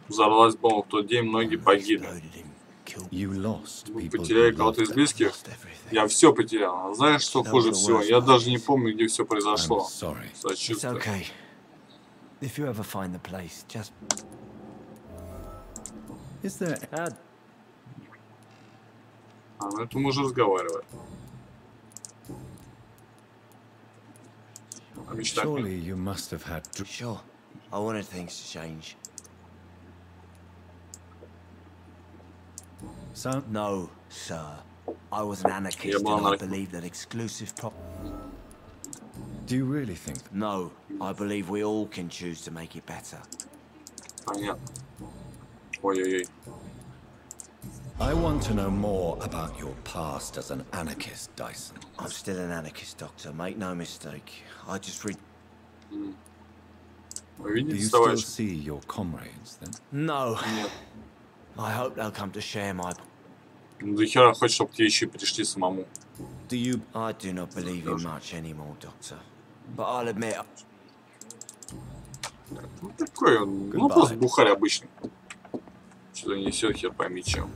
Взорвалась бомба в тот день, многие погибли. Exploded and killed. You lost Мы people потеряли you кого-то из loved. близких. Lost everything. Я все потерял. А знаешь, что хуже всего? Я даже не помню, где все I'm произошло. sorry. It's Сочувствую. okay. If you ever find the place, just Is there А, ну это мы уже разговариваем. А мечтать не- surely you must have had sure. I wanted things to change. sound No, sir. I was an anarchist был and I анархистом. believed that exclusive prop. Do you really think that? No, I believe we all can choose to make it better. Понятно. Ой-ой-ой. I want to know more about your past as an anarchist, Dyson. I'm still an anarchist, Doctor. Make no mistake. I just read. Вы Do видите, you still товарищ? see your comrades then? No. Нет. I hope they'll come to share my. Ну до хера хочешь, чтобы тебе еще пришли самому. Do you I do not believe in much anymore, Doctor. But I'll admit, Ну такой он, ну Goodbye. просто бухарь обычный. Что-то несет, хер пойми чем.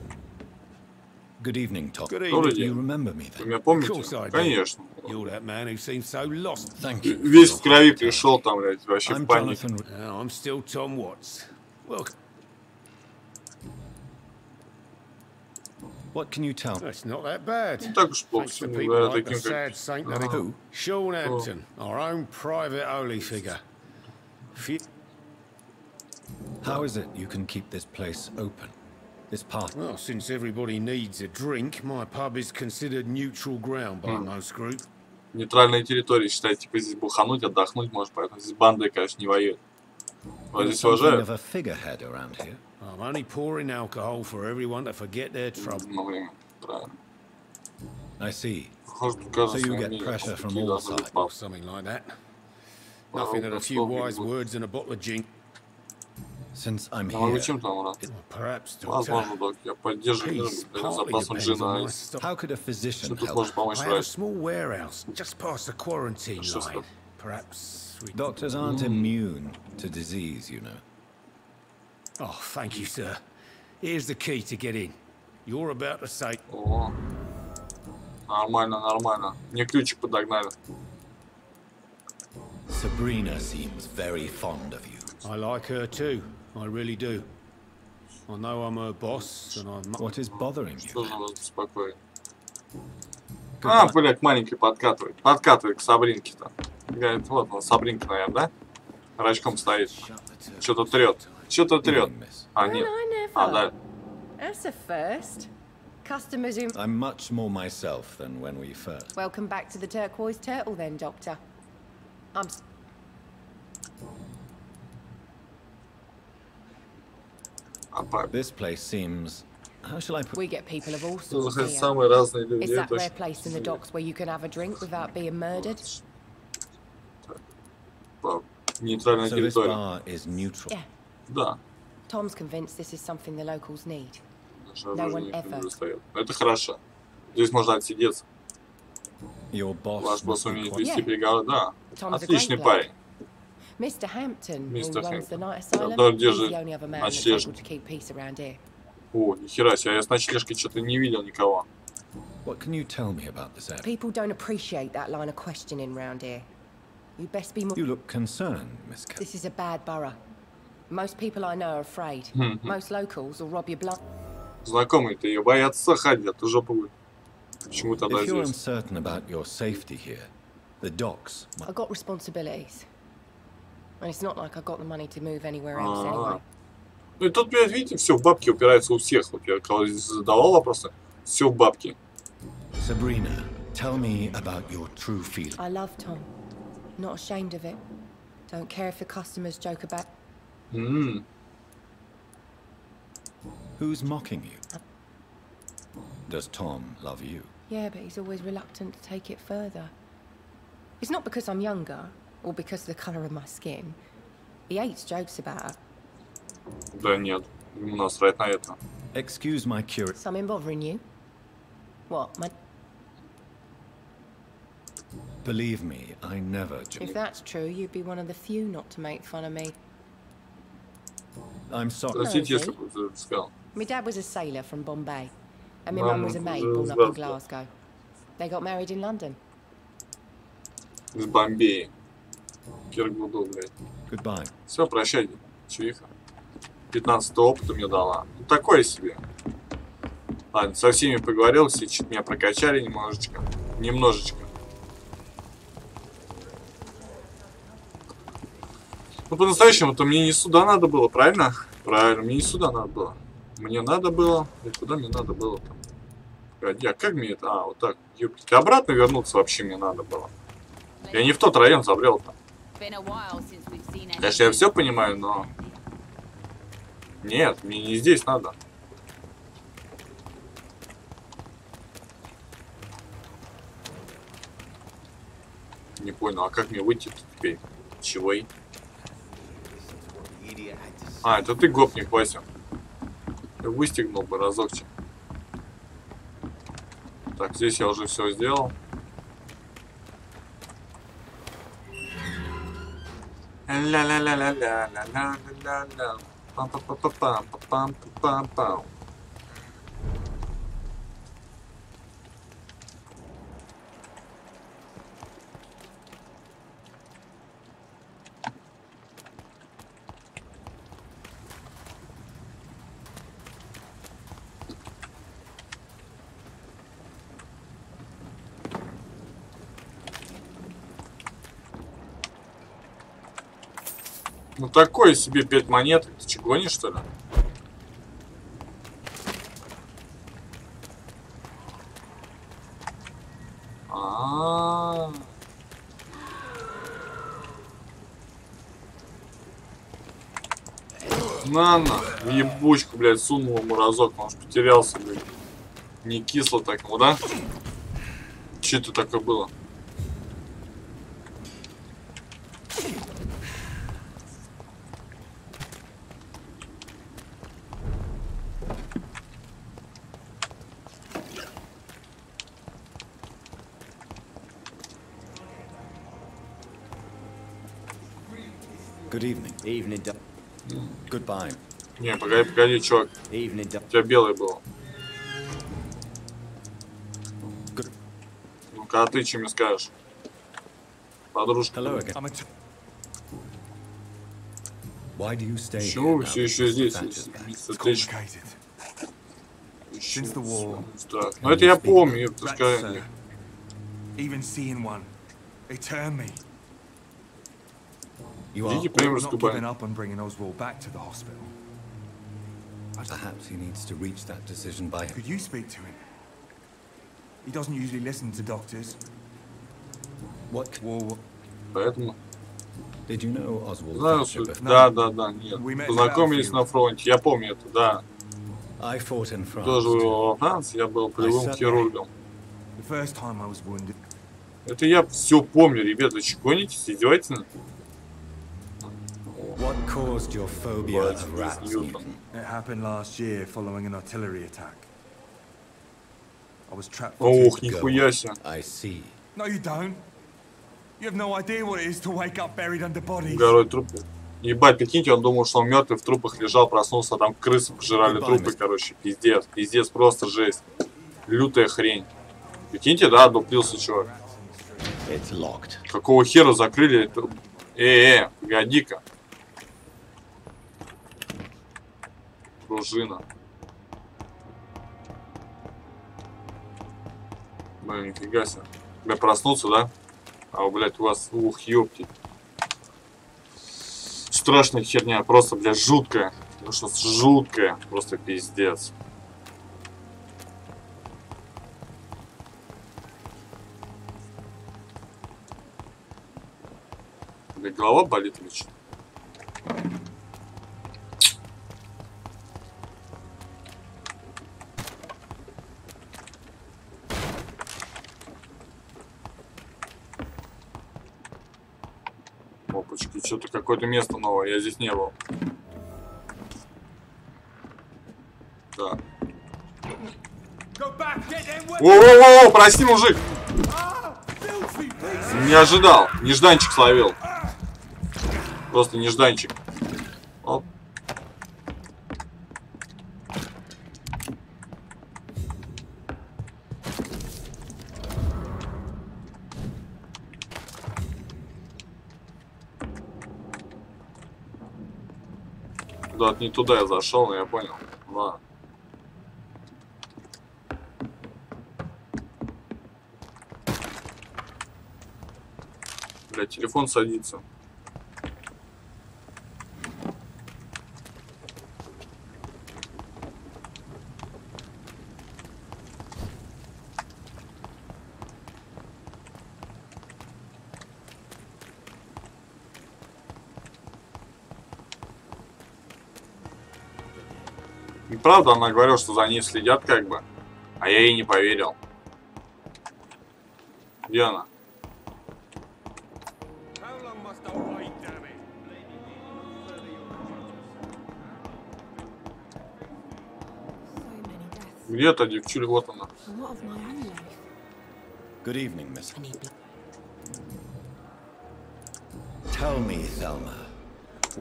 Good evening, Tom. Good Добрый evening. день. You remember me Вы then? меня Of помните? course I do. Конечно. You're that man who seems so lost. Thank you. Весь в крови пришел там, блядь, вообще в I'm панике. Jonathan. I'm still Tom Watts. Welcome. What can you tell me? It's not that bad. Не так уж плохо, Thanks to сегодня people говорят like the таким, sad как... saint that Who? Sean Hampton, our own private holy figure. How is it you can keep this place open? This part? Well, since everybody needs a drink, my pub is considered neutral ground by most group. Нейтральная территория, считайте, типа здесь бухануть, отдохнуть может, поэтому здесь банды, конечно, не воюют. Вот здесь Something уважают. of a figurehead around here. I'm only pouring alcohol for everyone to forget their trouble. На время, правильно. I see. Похоже, тут So кажется, you get мнение, pressure что from такие all должны быть sides. папы. Something like that. Nothing that a few wise words and a bottle of gin. Since I'm Я могу here, чем там, брат? Perhaps, Возможно, док, я поддерживаю peace за partly запасом depends джина. on my Что stock. how could a physician тут help? может помочь I have a врач? small warehouse just past the quarantine Just line. Perhaps we... Doctors aren't immune to disease, you know. Oh, thank you, sir. Here's the key to get in. You're about to say... О, нормально, нормально. Мне ключик подогнали. Sabrina seems very fond of you. I like her too. I really do. I know I'm her boss, and I'm... What is bothering you? Что же вас беспокоит? А, блядь, маленький подкатывает. Подкатывает к Сабринке-то. Говорит, вот он, Сабринка, наверное, да? Рачком стоит. Что-то трет. Что-то трет. А, нет. А, да. That's a first. Customers who... I'm much more myself than when we first. Welcome back to the Turquoise Turtle then, Doctor. I'm... This place seems... How shall I put... We get people of all sorts Заходят here. самые разные люди. It's Это that rare очень- place in the docks where you can have a drink without being murdered. Нейтральная So this территория. bar is neutral. Yeah. Да. Tom's convinced this is something the locals need. Наше No оружие one никто не ever. достает. Это хорошо. Здесь можно отсидеться. Your boss Ваш must босс be умеет quite... вести Yeah. переговоры, да. Tom's a Отличный great guy. парень. Mr. Hampton, who Mr. runs the Hampton. night asylum, Который he's держит the only other man that's ночлежку. able to keep peace around here. О, нихера себе, я с ночлежкой что-то не видел никого. What can you tell me about this area? People don't appreciate that line of questioning round here. You best be more... You look concerned, Miss Cat. This is a bad borough. Most people I know are afraid. Most locals will rob you blind. Знакомые-то ее боятся, ходят, уже будет. Почему тогда If you're здесь? uncertain about your safety here, the docks... I've got responsibilities. And it's not like I've got the money to move anywhere else anyway. Ну и тут, блядь, видите, все в бабки упирается у всех. Вот я когда здесь задавал вопросы, все в бабки. Sabrina, tell me about your true feelings. I love Tom. Not ashamed of it. Don't care if the customers joke about... Who's mocking you? Does Tom love you? Yeah, but he's always reluctant to take it further. It's not because I'm younger, or because of the colour of my skin. He hates jokes about her. Да нет, ему насрать на это. Excuse my curiosity. Something bothering you? What, my... Believe me, I never... If that's true, you'd be one of the few not to make fun of me. I'm sorry. Простите, если бы сказал. My dad was a sailor from Bombay, and my Mum mum was a maid born up in Glasgow. They got married in London. Из Бомбея. Киргуду, блядь. Goodbye. Все, прощайте. Чиха. 15 опыта мне дала. Ну, такое себе. Ладно, со всеми поговорил, все чуть меня прокачали немножечко. Немножечко. Ну, по-настоящему-то мне не сюда надо было, правильно? Правильно, мне не сюда надо было. Мне надо было... И куда мне надо было-то? Погоди, а как мне это? А, вот так. Ёптать. Обратно вернуться вообще мне надо было. Я не в тот район забрел-то. Конечно, я все понимаю, но... Нет, мне не здесь надо. Не понял, а как мне выйти теперь? Чего? А, это ты гопник, Вася. Я выстегнул бы разочек. Так, здесь я уже все сделал. Ла-ла-ла-ла-ла-ла-ла-ла-ла. Пам-пам-пам-пам-пам-пам-пам. Ну такое себе 5 монет. Ты че, гонишь, что ли? На, в ебучку, блядь, сунул ему разок, может потерялся, блядь. Не кисло так, ну да? Че это такое было? Good evening. Evening. Goodbye. Не, погоди, чувак. У тебя белый был. Ну-ка, а ты чем мне скажешь? Подружка. Почему вы все еще здесь? Ну это я помню, ты скажи. Идите примерскую баню. Perhaps he needs to reach that decision by him. Could you speak to him? He doesn't usually listen to doctors. What? Поэтому. Did you know Oswald? Да, нет. Познакомились на фронте. Я помню это, да. I fought in France. Тоже во Франции, я был полевым хирургом. Это я все помню, ребята. Че, гонитесь, издеваетесь? What caused your phobia of rats, Newton? It happened last year following an artillery attack. I was trapped. Ох, нихуя себе. I see. No, you don't. You have no idea what it is to wake up buried under bodies. Горой трупы. Ебать, прикиньте, он думал, что он мертвый, в трупах лежал, проснулся, там крысы пожирали трупы, короче. Пиздец, пиздец, просто жесть. Лютая хрень. Прикиньте, да, дуплился чувак. Какого хера закрыли? Погоди-ка. Пружина. Блин, нифига себе. Бля, проснуться, да? А, блядь, у вас, ух, ёпти. Страшная херня, просто, бля, жуткая. Ну что, жуткая. Просто пиздец. Бля, голова болит или что? Опачки, что-то какое-то место новое, я здесь не был. Да. О, прости, мужик! Не ожидал, нежданчик словил. Просто нежданчик. Оп. Да, не туда я зашел, но я понял. Ладно. Бля, телефон садится. И правда, она говорила, что за ней следят как бы. А я ей не поверил. Где она? Где-то девчуля, вот она. Good evening, Miss. Tell me, Thelma.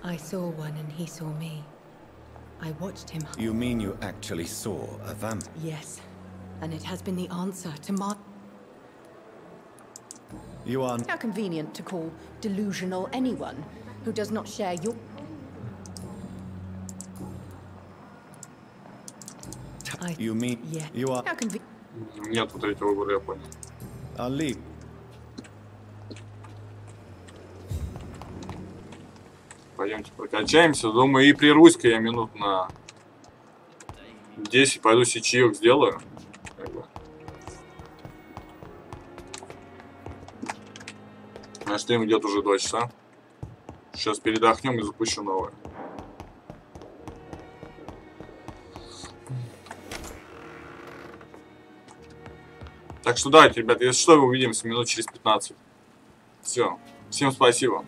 I saw one and he saw me. I watched him. You mean you actually saw a vamp? Yes, and it has been the answer to my... You are... How convenient to call delusional anyone who does not share your... You mean... Yeah. You are... How convenient... Нет вот третьего выбора, я понял. I'll leave. Пойдемте прокачаемся. Думаю, и прервусь-ка я минут на 10. Пойду себе чаек сделаю. На стрим идет уже 2 часа. Сейчас передохнем и запущу новое. Так что давайте, ребята, если что, увидимся минут через 15. Все. Всем спасибо.